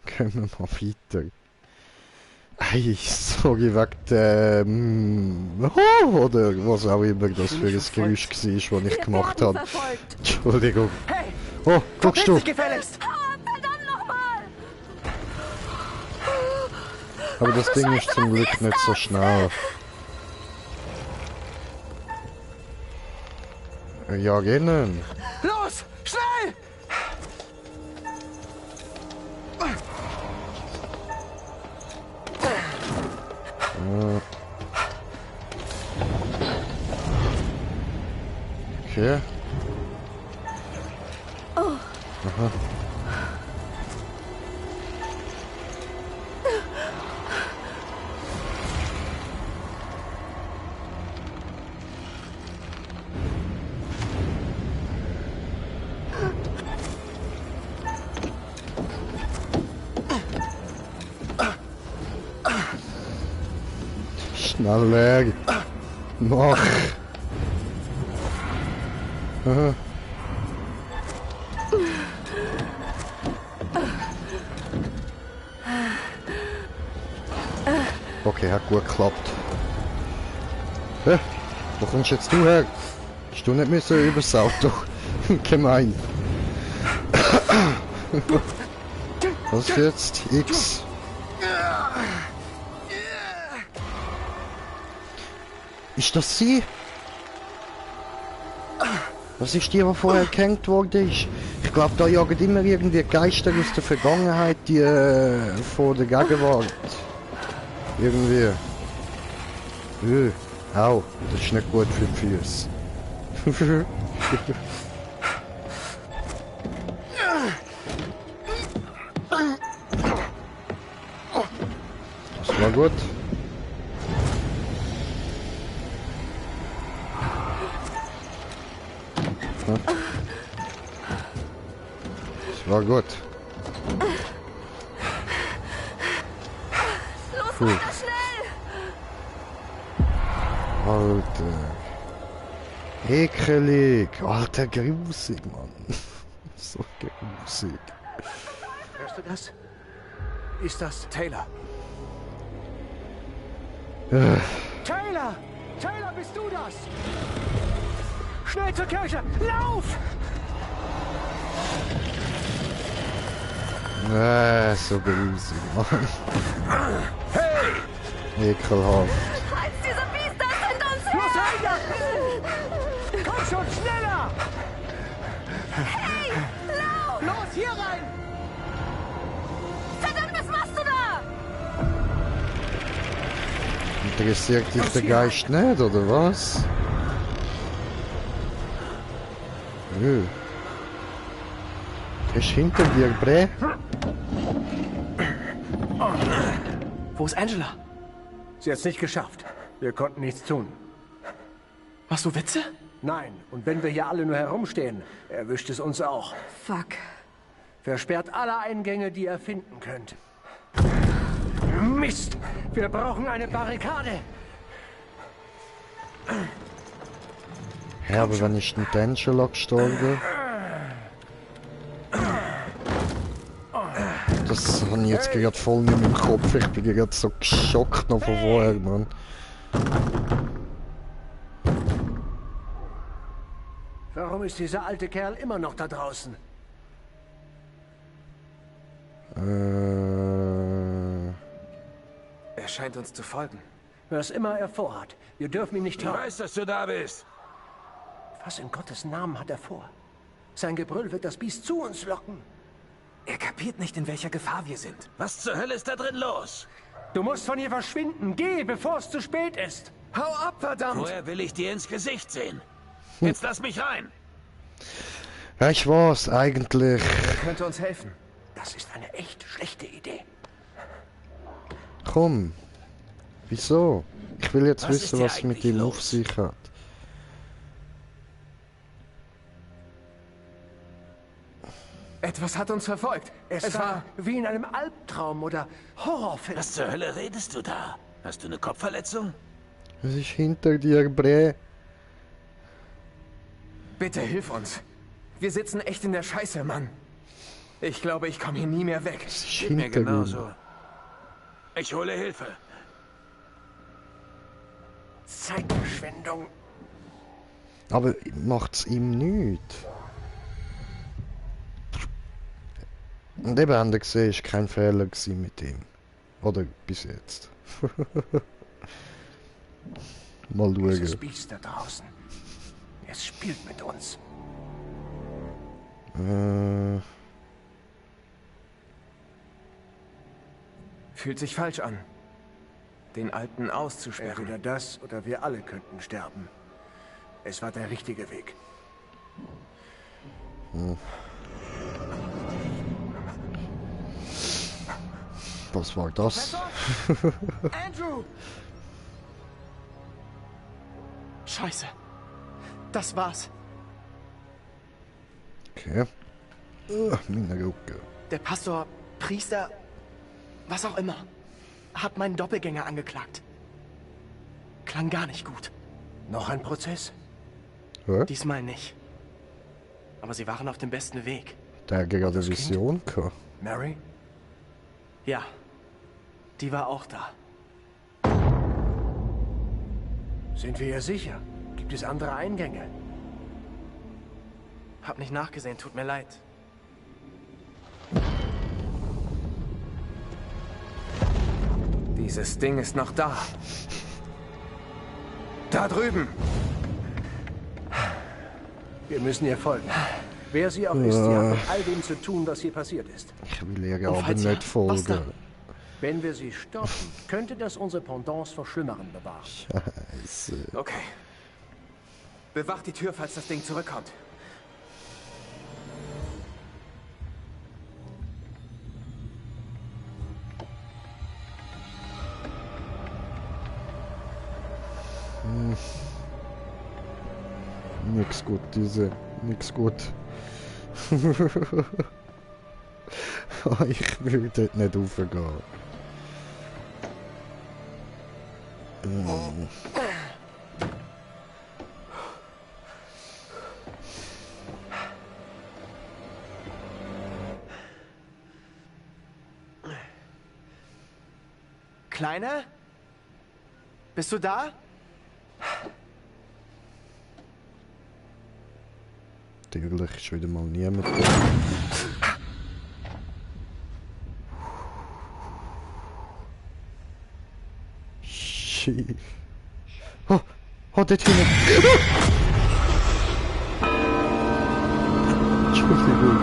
Gehen wir mal weiter. Hey, sorry wegen dem... oder was auch immer das für ein Geräusch war, das ich Wir gemacht werden habe. verfolgt. Entschuldigung. Hey, Oh, guckst du? dich gefälligst! Verdammt nochmal! Aber das Ding ist zum Glück nicht so schnell. Ja, gehen. Los, schnell! Okay. Aha. Schneller. Mach. Aha. Okay, hat gut geklappt. Hä? Wo kommst jetzt du her? Hast du nicht müssen übers Auto? Gemein. Was ist jetzt? X. Ist das sie? Was ist die, die vorher gehängt worden ist? Ich glaube, da jagen immer irgendwie Geister aus der Vergangenheit, die von der Gegenwart. Irgendwie. Au, das ist nicht gut für die Füße. Das war gut. Das war gut. Los, weiter, schnell! Alter. Ekelig. Alter, grusig, Mann. So grusig. Hörst du das? Ist das Taylor. Taylor? Taylor, bist du das? Schnell zur Kirche! Lauf! So grusig, Mann. Hey! Ekelhaft. Als diese Biester sind uns Los, her! Heiner! Komm schon, schneller! Hey! Lauf! Los, hier rein! Verdammt, was machst du da? Interessiert dich der Geist nicht, oder was? Nö. Der ist hinter dir, Bre. Wo ist Angela? Sie hat's nicht geschafft. Wir konnten nichts tun. Machst du Witze? Nein, und wenn wir hier alle nur herumstehen, erwischt es uns auch. Fuck. Versperrt alle Eingänge, die ihr finden könnt. Mist! Wir brauchen eine Barrikade! Ja, aber wenn ich den Angela gestorben. Das habe ich jetzt gerade voll nicht mehr im Kopf. Ich bin gerade so geschockt noch von vorher, Mann. Warum ist dieser alte Kerl immer noch da draußen? Er scheint uns zu folgen. Was immer er vorhat, wir dürfen ihn nicht trauen. Ich weiß, dass du da bist. Was in Gottes Namen hat er vor? Sein Gebrüll wird das Biest zu uns locken. Er kapiert nicht, in welcher Gefahr wir sind. Was zur Hölle ist da drin los? Du musst von hier verschwinden. Geh, bevor es zu spät ist. Hau ab, verdammt! Woher will ich dir ins Gesicht sehen? Jetzt lass mich rein. Ja, ich weiß, eigentlich. Er könnte uns helfen. Das ist eine echt schlechte Idee. Komm. Wieso? Ich will jetzt Was ist wissen, hier was mit eigentlich ihm los? auf sich hat. Etwas hat uns verfolgt. Es war wie in einem Albtraum oder Horrorfilm. Was zur Hölle redest du da? Hast du eine Kopfverletzung? Was ist hinter dir, Bre? Bitte hilf uns. Wir sitzen echt in der Scheiße, Mann. Ich glaube, ich komme hier nie mehr weg. Was ist Geht mir hinter genauso. dir? Ich hole Hilfe. Zeitverschwendung. Aber macht's ihm nichts. Und eben haben wir gesehen, es war kein Fehler gewesen mit ihm. Oder bis jetzt. Mal Dieses schauen. Biest da draußen. Es spielt mit uns. Fühlt sich falsch an. Den Alten auszusperren. Entweder das oder wir alle könnten sterben. Es war der richtige Weg. Was war das? Andrew! Scheiße. Das war's. Okay. Meine Rucke. Der Pastor, Priester, was auch immer, hat meinen Doppelgänger angeklagt. klang gar nicht gut. Noch ein Prozess? Hä? Diesmal nicht. Aber sie waren auf dem besten Weg. Der hat gerade eine Vision gehabt. Mary? Ja, die war auch da. Sind wir ja sicher? Gibt es andere Eingänge? Hab nicht nachgesehen, tut mir leid. Dieses Ding ist noch da. Da drüben! Wir müssen ihr folgen. Wer sie auch ist, sie hat mit all dem zu tun, was hier passiert ist. Ich will ihr aber falls ja, nicht was folgen. dann? Wenn wir sie stoppen, könnte das unsere Pendants vor Schlimmerem bewahren. Scheiße. Okay. Bewacht die Tür, falls das Ding zurückkommt. Nix gut, diese. Nix gut. Ich will dort nicht raufgehen. Kleiner? Bist du da? Natürlich ist wieder mal niemand da. Shit. Oh, oh, dort hinten. Entschuldigung.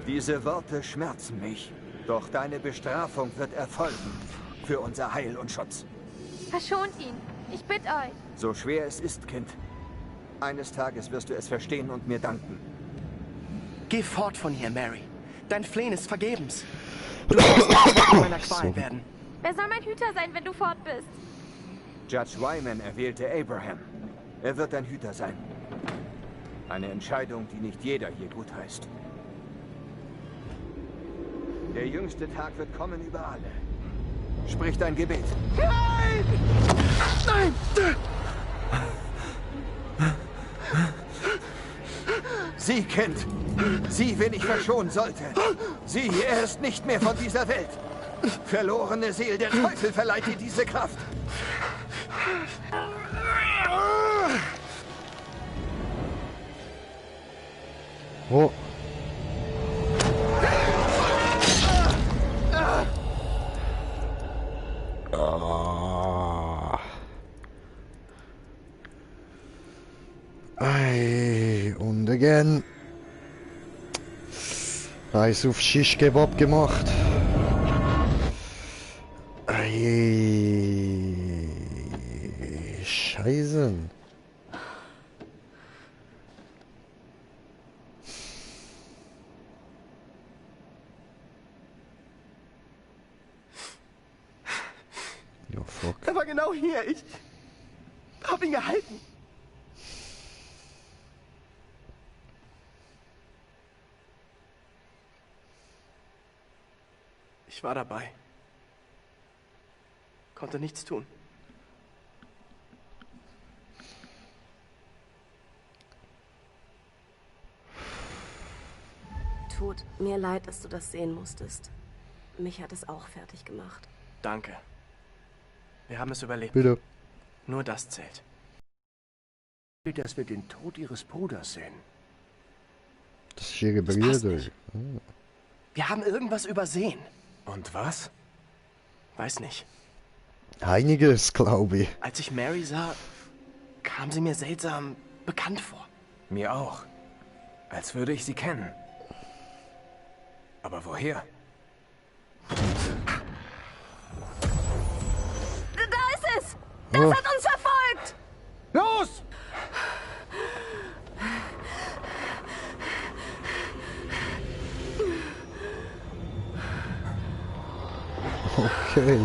Diese Worte schmerzen mich. Doch deine Bestrafung wird erfolgen. Für unser Heil und Schutz. Verschont ihn. Ich bitte euch. So schwer es ist, Kind. Eines Tages wirst du es verstehen und mir danken. Geh fort von hier, Mary. Dein Flehen ist vergebens. Du wirst nicht von meiner Qual werden. Wer soll mein Hüter sein, wenn du fort bist? Judge Wyman erwählte Abraham. Er wird dein Hüter sein. Eine Entscheidung, die nicht jeder hier gutheißt. Der jüngste Tag wird kommen über alle. Sprich dein Gebet. Nein! Nein! Sie, Kind! Sie, wen ich verschonen sollte! Sie, er ist nicht mehr von dieser Welt! Verlorene Seele, der Teufel verleiht dir diese Kraft! Oh. Ei, und again. Eis auf Shish Kebab gemacht. Ei, Scheiße. Ja, fuck. Er war genau hier. Ich hab ihn gehalten. Ich war dabei. Konnte nichts tun. Tut mir leid, dass du das sehen musstest. Mich hat es auch fertig gemacht. Danke. Wir haben es überlebt. Bitte. Nur das zählt. Dass wir den Tod ihres Bruders sehen. Das ist hier passt Brüder. nicht. Wir haben irgendwas übersehen. Und was? Weiß nicht. Einiges, glaube ich. Als ich Mary sah, kam sie mir seltsam bekannt vor. Mir auch. Als würde ich sie kennen. Aber woher? Da ist es! Das hat uns verfolgt! Los! Okay.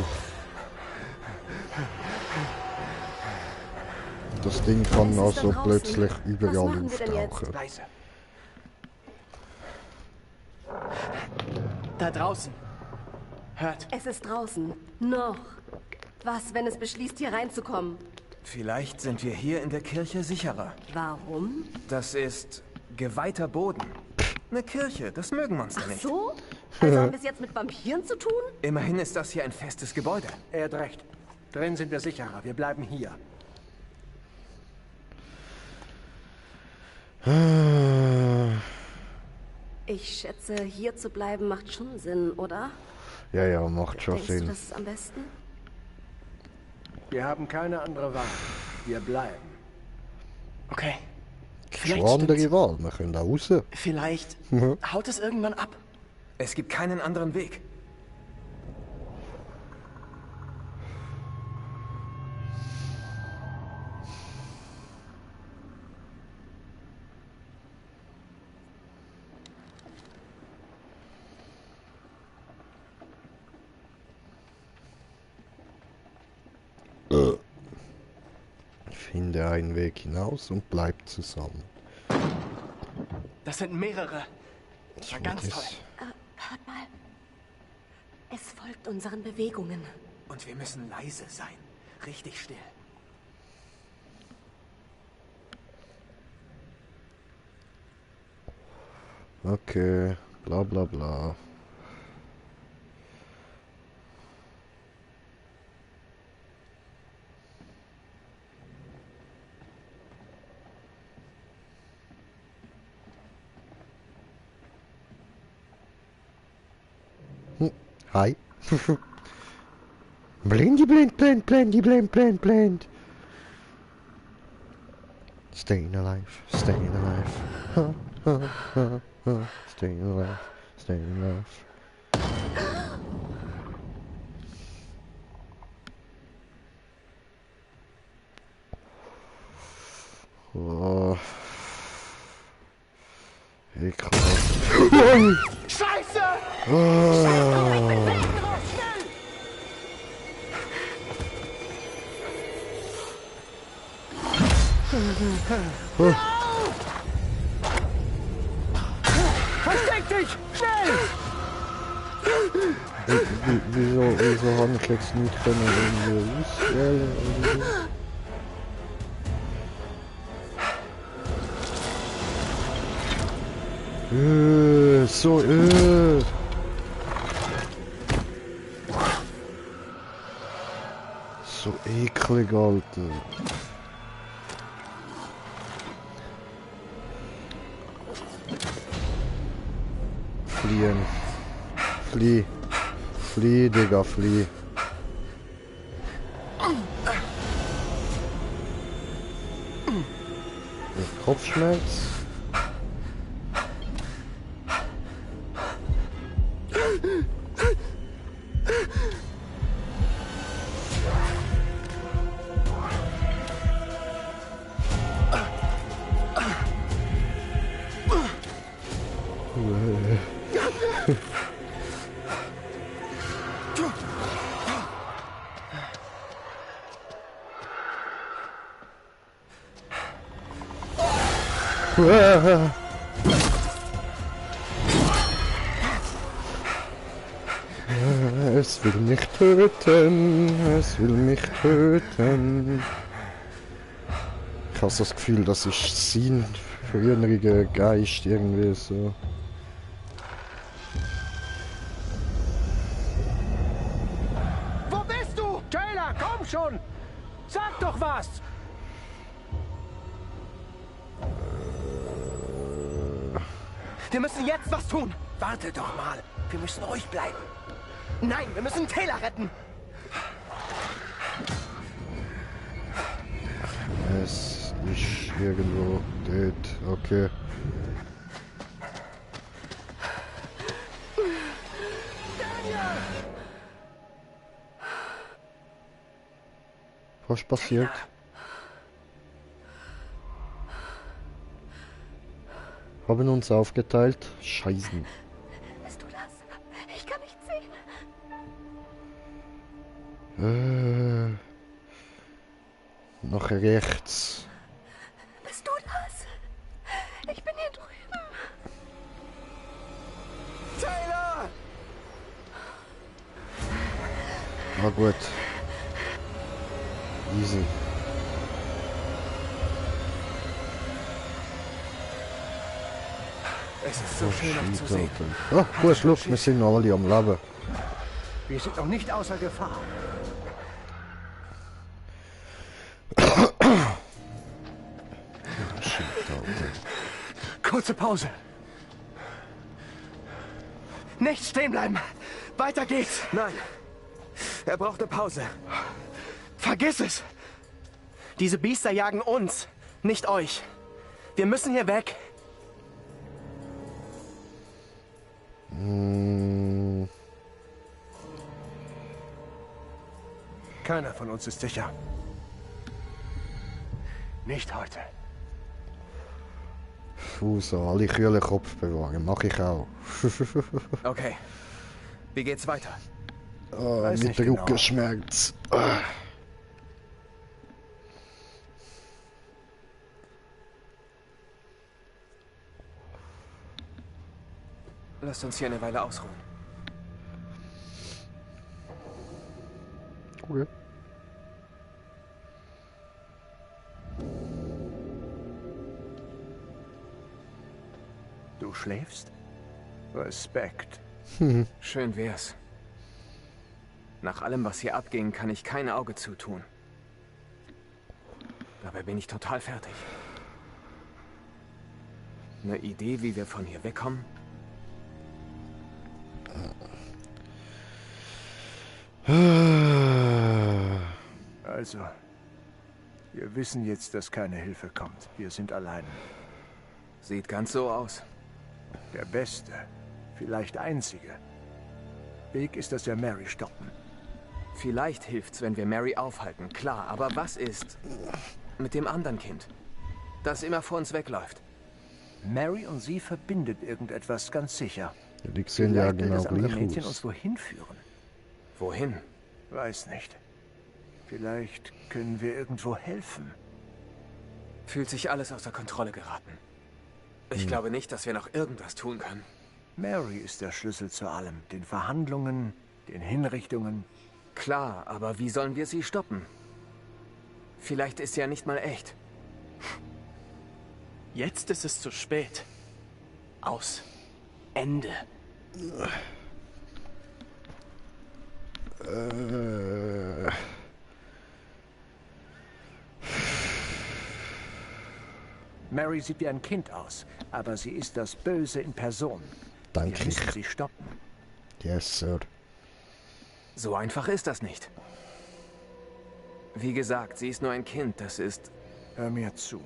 Das Ding kann Es ist also da draußen. plötzlich Was überall machen wir denn jetzt? auftauchen. Leise. Da draußen. Hört. Es ist draußen. Noch. Was, wenn es beschließt, hier reinzukommen? Vielleicht sind wir hier in der Kirche sicherer. Warum? Das ist geweihter Boden. Eine Kirche, das mögen Monster nicht. So? Also haben wir es jetzt mit Vampiren zu tun? Immerhin ist das hier ein festes Gebäude. Er hat recht. Drin sind wir sicherer. Wir bleiben hier. Ich schätze, hier zu bleiben macht schon Sinn, oder? Ja, ja, macht schon Denkst du, Sinn. das ist am besten? Wir haben keine andere Wahl. Wir bleiben. Okay. Schon andere Wahl, wir können da raus. Vielleicht haut es irgendwann ab. Es gibt keinen anderen Weg. Finde einen Weg hinaus und bleib zusammen. Das sind mehrere. Das war ganz toll. Hört mal. Es folgt unseren Bewegungen. Und wir müssen leise sein. Richtig still. Okay, bla bla bla. Hi. Blindy blind, blind, blindy blind, blind, blind. Staying alive, staying alive. Staying alive, staying alive. Oh. Ekelhaft. Scheiße! Versteck dich! Schnell! Wieso habe ich jetzt nicht können irgendwie auswählen oder so? So eklig, Alter. Fliehen. Flieh. Flieh, Digga, flieh. Kopfschmerz. Es will mich töten, es will mich töten. Ich habe das Gefühl, das ist sein früheriger Geist irgendwie so. Wo bist du? Taylor, komm schon! Sag doch was! Wir müssen jetzt was tun. Warte doch mal. Wir müssen ruhig bleiben. Nein, wir müssen Taylor retten. Es ist irgendwo dort, okay. Was passiert? Haben uns aufgeteilt. Scheißen. Bist du das? Ich kann nicht sehen. Nach rechts. Ah gut. Easy. Es ist so schön, euch zu sehen. Ah, gut, Schluss, wir sind noch alle am Leben. Wir sind noch nicht außer Gefahr. Kurze Pause. Nicht stehen bleiben. Weiter geht's. Nein. Er braucht eine Pause. Vergiss es. Diese Biester jagen uns, nicht euch. Wir müssen hier weg. Keiner von uns ist sicher. Nicht heute. So, alle kühlen Kopf bewahren, mache ich auch. Okay. Wie geht's weiter? Mit der Rückenschmerz. Lasst uns hier eine Weile ausruhen. Okay. Du schläfst? Respekt. Schön wär's. Nach allem, was hier abging, kann ich kein Auge zutun. Dabei bin ich total fertig. Eine Idee, wie wir von hier wegkommen? Also, wir wissen jetzt, dass keine Hilfe kommt. Wir sind allein. Sieht ganz so aus. Der beste, vielleicht einzige Weg ist, dass wir Mary stoppen. Vielleicht hilft's, wenn wir Mary aufhalten, klar. Aber was ist mit dem anderen Kind, das immer vor uns wegläuft? Mary und sie verbindet irgendetwas, ganz sicher. Die sehen ja Vielleicht will genau das andere gleich Mädchen aus. uns wohin führen. Wohin? Weiß nicht. Vielleicht können wir irgendwo helfen. Fühlt sich alles außer Kontrolle geraten. Ich glaube nicht, dass wir noch irgendwas tun können. Mary ist der Schlüssel zu allem. Den Verhandlungen, den Hinrichtungen. Klar, aber wie sollen wir sie stoppen? Vielleicht ist sie ja nicht mal echt. Jetzt ist es zu spät. Aus. Ende. Mary sieht wie ein Kind aus, aber sie ist das Böse in Person. Danke. Wir müssen sie stoppen. Yes, Sir. So einfach ist das nicht. Wie gesagt, sie ist nur ein Kind, das ist... Hör mir zu.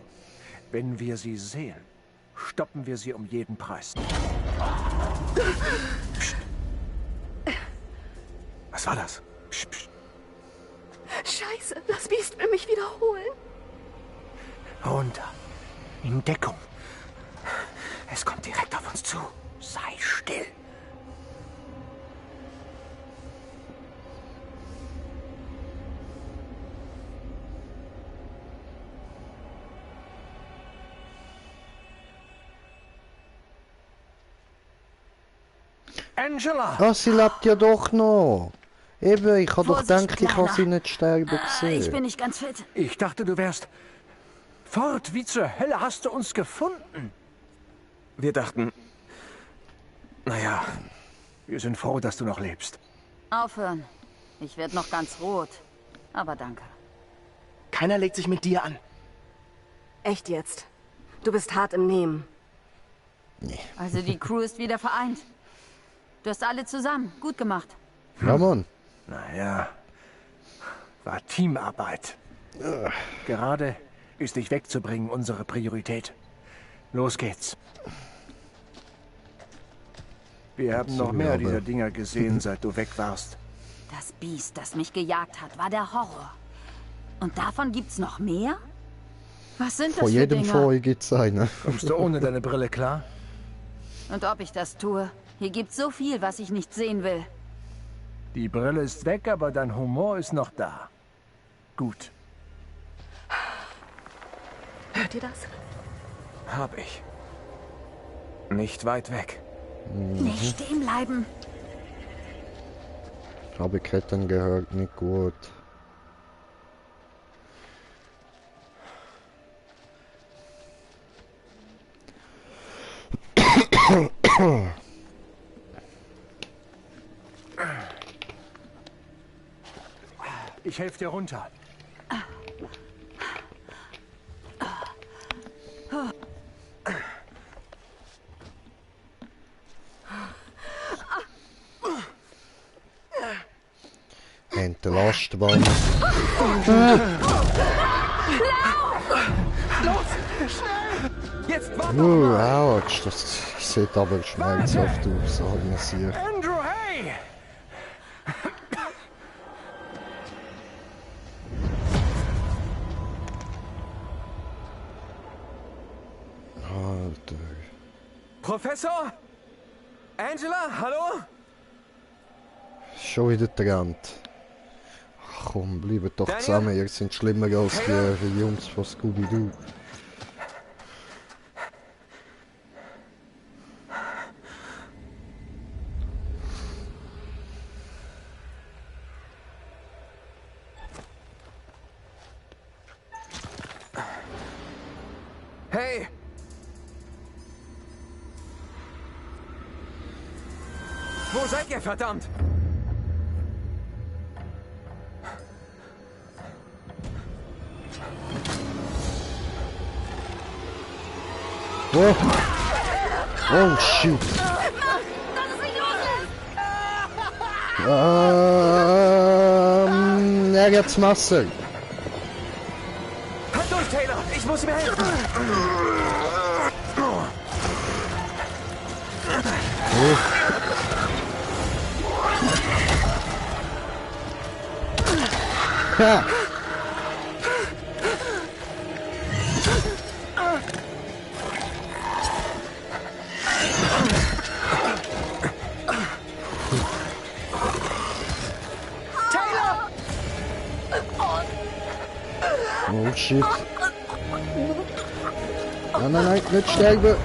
Wenn wir sie sehen, stoppen wir sie um jeden Preis. Psst. Was war das? Psst, psst. Scheiße, das Biest will mich wiederholen. Runter. In Deckung. Es kommt direkt auf uns zu. Sei still. Angela! Ah, sie lebt ja doch noch. Eben, ich habe doch Vorsicht, gedacht, ich habe Kleiner. sie nicht sterben Ich gesehen. bin nicht ganz fit. Ich dachte, du wärst fort. Wie zur Hölle hast du uns gefunden? Wir dachten... Naja, Wir sind froh, dass du noch lebst. Aufhören. Ich werde noch ganz rot. Aber danke. Keiner legt sich mit dir an. Echt jetzt? Du bist hart im Nehmen. Also die Crew ist wieder vereint. Du hast alle zusammen. Gut gemacht. Ja, Mann. Naja, war Teamarbeit. Gerade ist dich wegzubringen unsere Priorität. Los geht's. Wir haben noch mehr dieser Dinger gesehen, seit du weg warst. Das Biest, das mich gejagt hat, war der Horror. Und davon gibt's noch mehr? Was sind das Vor für jedem Dinger? von euch gibt es einen. Kommst du ohne deine Brille klar? Und ob ich das tue? Hier gibt's so viel, was ich nicht sehen will. Die Brille ist weg, aber dein Humor ist noch da. Gut. Hört ihr das? hab ich. Nicht weit weg. Nicht stehen bleiben. Habe ich Ketten gehört, nicht gut. Ich helfe dir runter. Hinter Lastband. Los! Schnell! Jetzt warte Ouch, das sieht aber schmerzhaft aus, organisiert. Andrew, hey! Alter. Professor? Angela, hallo? Schon wieder getrennt. Ach komm, bleibt doch zusammen, ihr seid schlimmer als die Jungs von Scooby-Doo. Hey! Wo seid ihr, verdammt? Oh! Oh shit! Er hat's Messer! Halt durch, Taylor! Ich muss ihm helfen! Ha! Oh shit. Nein, nein, nein, nicht sterben.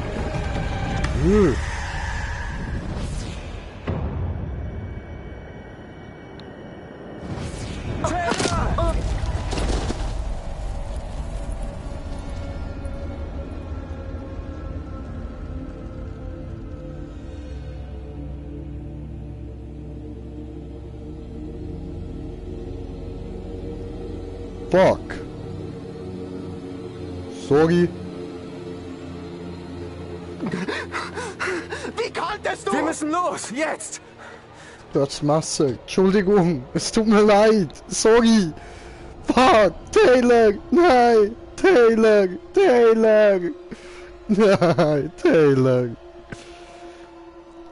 Fuck. Sorry. Wie konntest du? Wir müssen los, jetzt! Das Messer. Entschuldigung, es tut mir leid. Sorry. Fuck. Taylor. Nein. Taylor. Taylor. Nein. Taylor.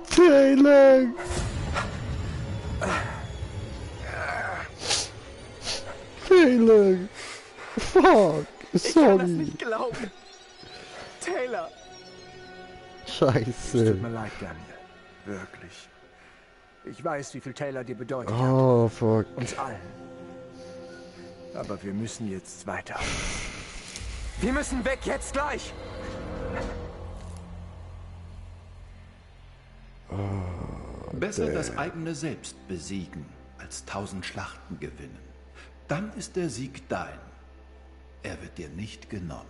Taylor. Taylor. Fuck. Ich kann das Sorry. nicht glauben. Taylor. Scheiße. Tut mir leid, Daniel. Wirklich. Ich weiß, wie viel Taylor dir bedeutet Oh, fuck. hat. Uns allen. Aber wir müssen jetzt weiter. Wir müssen weg, jetzt gleich! Besser das eigene Selbst besiegen, als 1000 Schlachten gewinnen. Dann ist der Sieg dein. Er wird dir nicht genommen.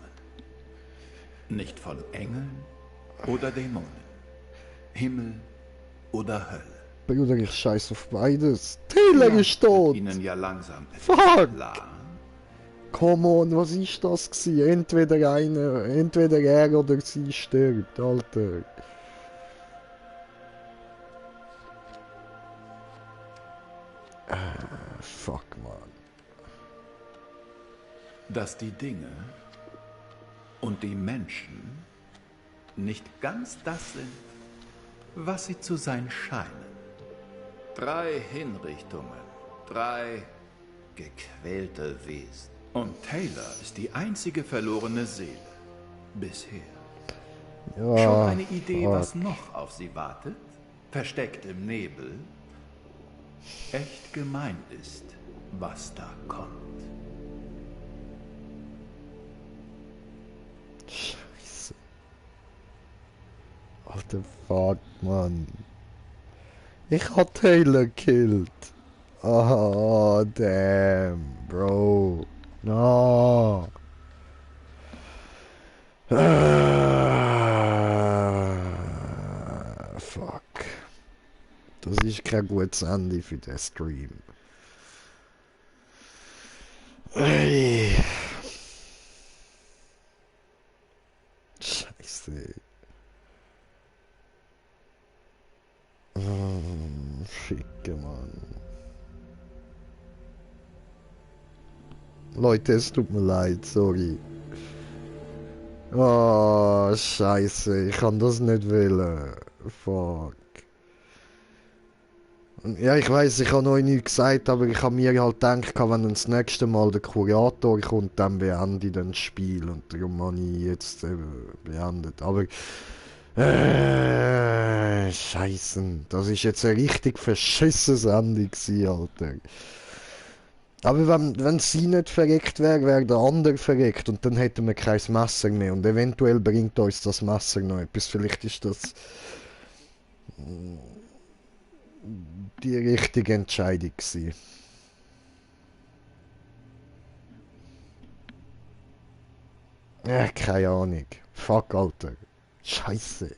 Nicht von Engeln oder Dämonen. Himmel oder Hölle. Bruder, ich scheiß auf beides. Taylor ist tot. Ihnen ja langsam Fuck. klar. Come on, was ist das gewesen? Entweder er oder sie stirbt, Alter. Fuck, man. Dass die Dinge und die Menschen nicht ganz das sind, was sie zu sein scheinen. 3 Hinrichtungen, 3 gequälte Wesen. Und Taylor ist die einzige verlorene Seele. Bisher. Ja, Schon eine Idee, fuck. was noch auf sie wartet? Versteckt im Nebel? Echt gemein ist, was da kommt. Scheiße. Alter, fuck, Mann. Ich hab Taylor gekillt. Oh, damn, Bro. No. Fuck. Das ist kein gutes Ende für den Stream. Ey. Scheiße. Schicke, Mann. Leute, es tut mir leid, sorry. Oh, Scheiße, ich kann das nicht wählen. Fuck. Ja, ich weiß, ich habe noch nichts gesagt, aber ich habe mir halt gedacht, wenn dann das nächste Mal der Kurator kommt, dann beende ich dann das Spiel. Und darum habe ich jetzt beendet. Aber Scheiße, das ist jetzt ein richtig verschissenes Ende gewesen, Alter. Aber wenn sie nicht verreckt wäre, wäre der andere verreckt und dann hätten wir kein Messer mehr. Und eventuell bringt uns das Messer noch etwas. Vielleicht ist das die richtige Entscheidung gewesen. Ja, keine Ahnung. Fuck, Alter. Scheiße.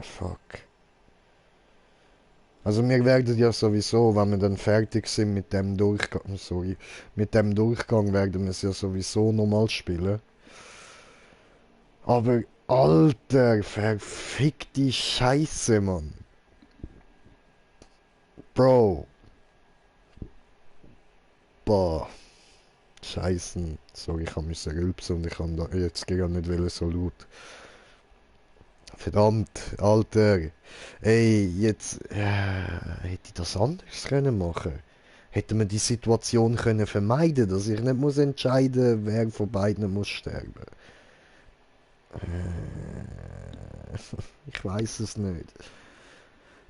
Fuck. Also wir werden ja sowieso, wenn wir dann fertig sind mit dem Durchgang, werden wir es ja sowieso nochmal spielen. Aber Alter, verfickte Scheiße, Mann. Bro. Boah. Scheiße. Sorry, ich musste rülpsen und ich kann da jetzt gar nicht so laut. Verdammt, Alter. Ey, jetzt hätte ich das anders können machen. Hätte man die Situation können vermeiden, dass ich nicht muss entscheiden, wer von beiden muss sterben. Ich weiß es nicht.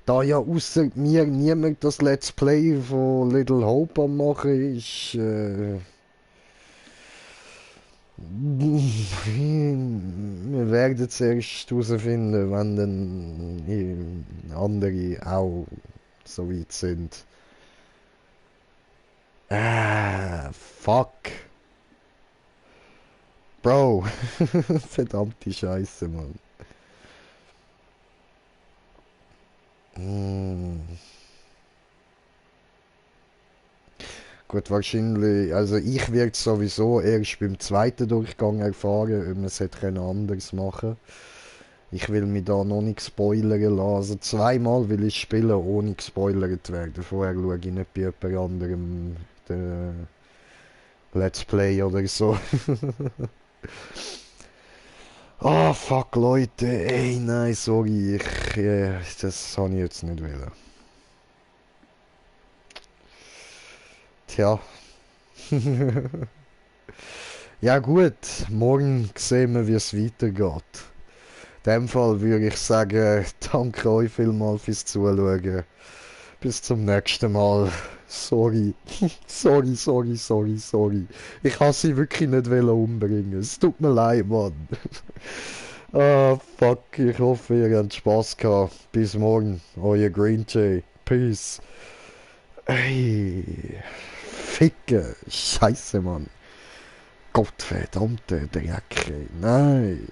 Da ja außer mir niemand das Let's Play von Little Hope am machen ist, wir werden es erst herausfinden, wenn dann andere auch so weit sind. Fuck. Bro. Verdammte Scheiße, Mann. Gut, wahrscheinlich, also ich werde sowieso erst beim zweiten Durchgang erfahren, ob man es anders machen kann. Ich will mich da noch nicht spoilern lassen. Zweimal will ich spielen, ohne gespoilert zu werden. Vorher schaue ich nicht bei jemand anderem den Let's Play oder so. Ah, fuck, Leute. Ey, nein, sorry. Das habe ich jetzt nicht wollen. Tja. Ja gut, morgen sehen wir, wie es weitergeht. In dem Fall würde ich sagen, danke euch vielmals fürs Zuschauen. Bis zum nächsten Mal. Sorry. sorry. Ich habe sie wirklich nicht umbringen. Es tut mir leid, Mann. Ah, fuck. Ich hoffe, ihr habt Spaß gehabt. Bis morgen. Euer Green Jay. Peace. Ey. Ficke. Scheiße, Mann. Gottverdammte Dreck. Nein.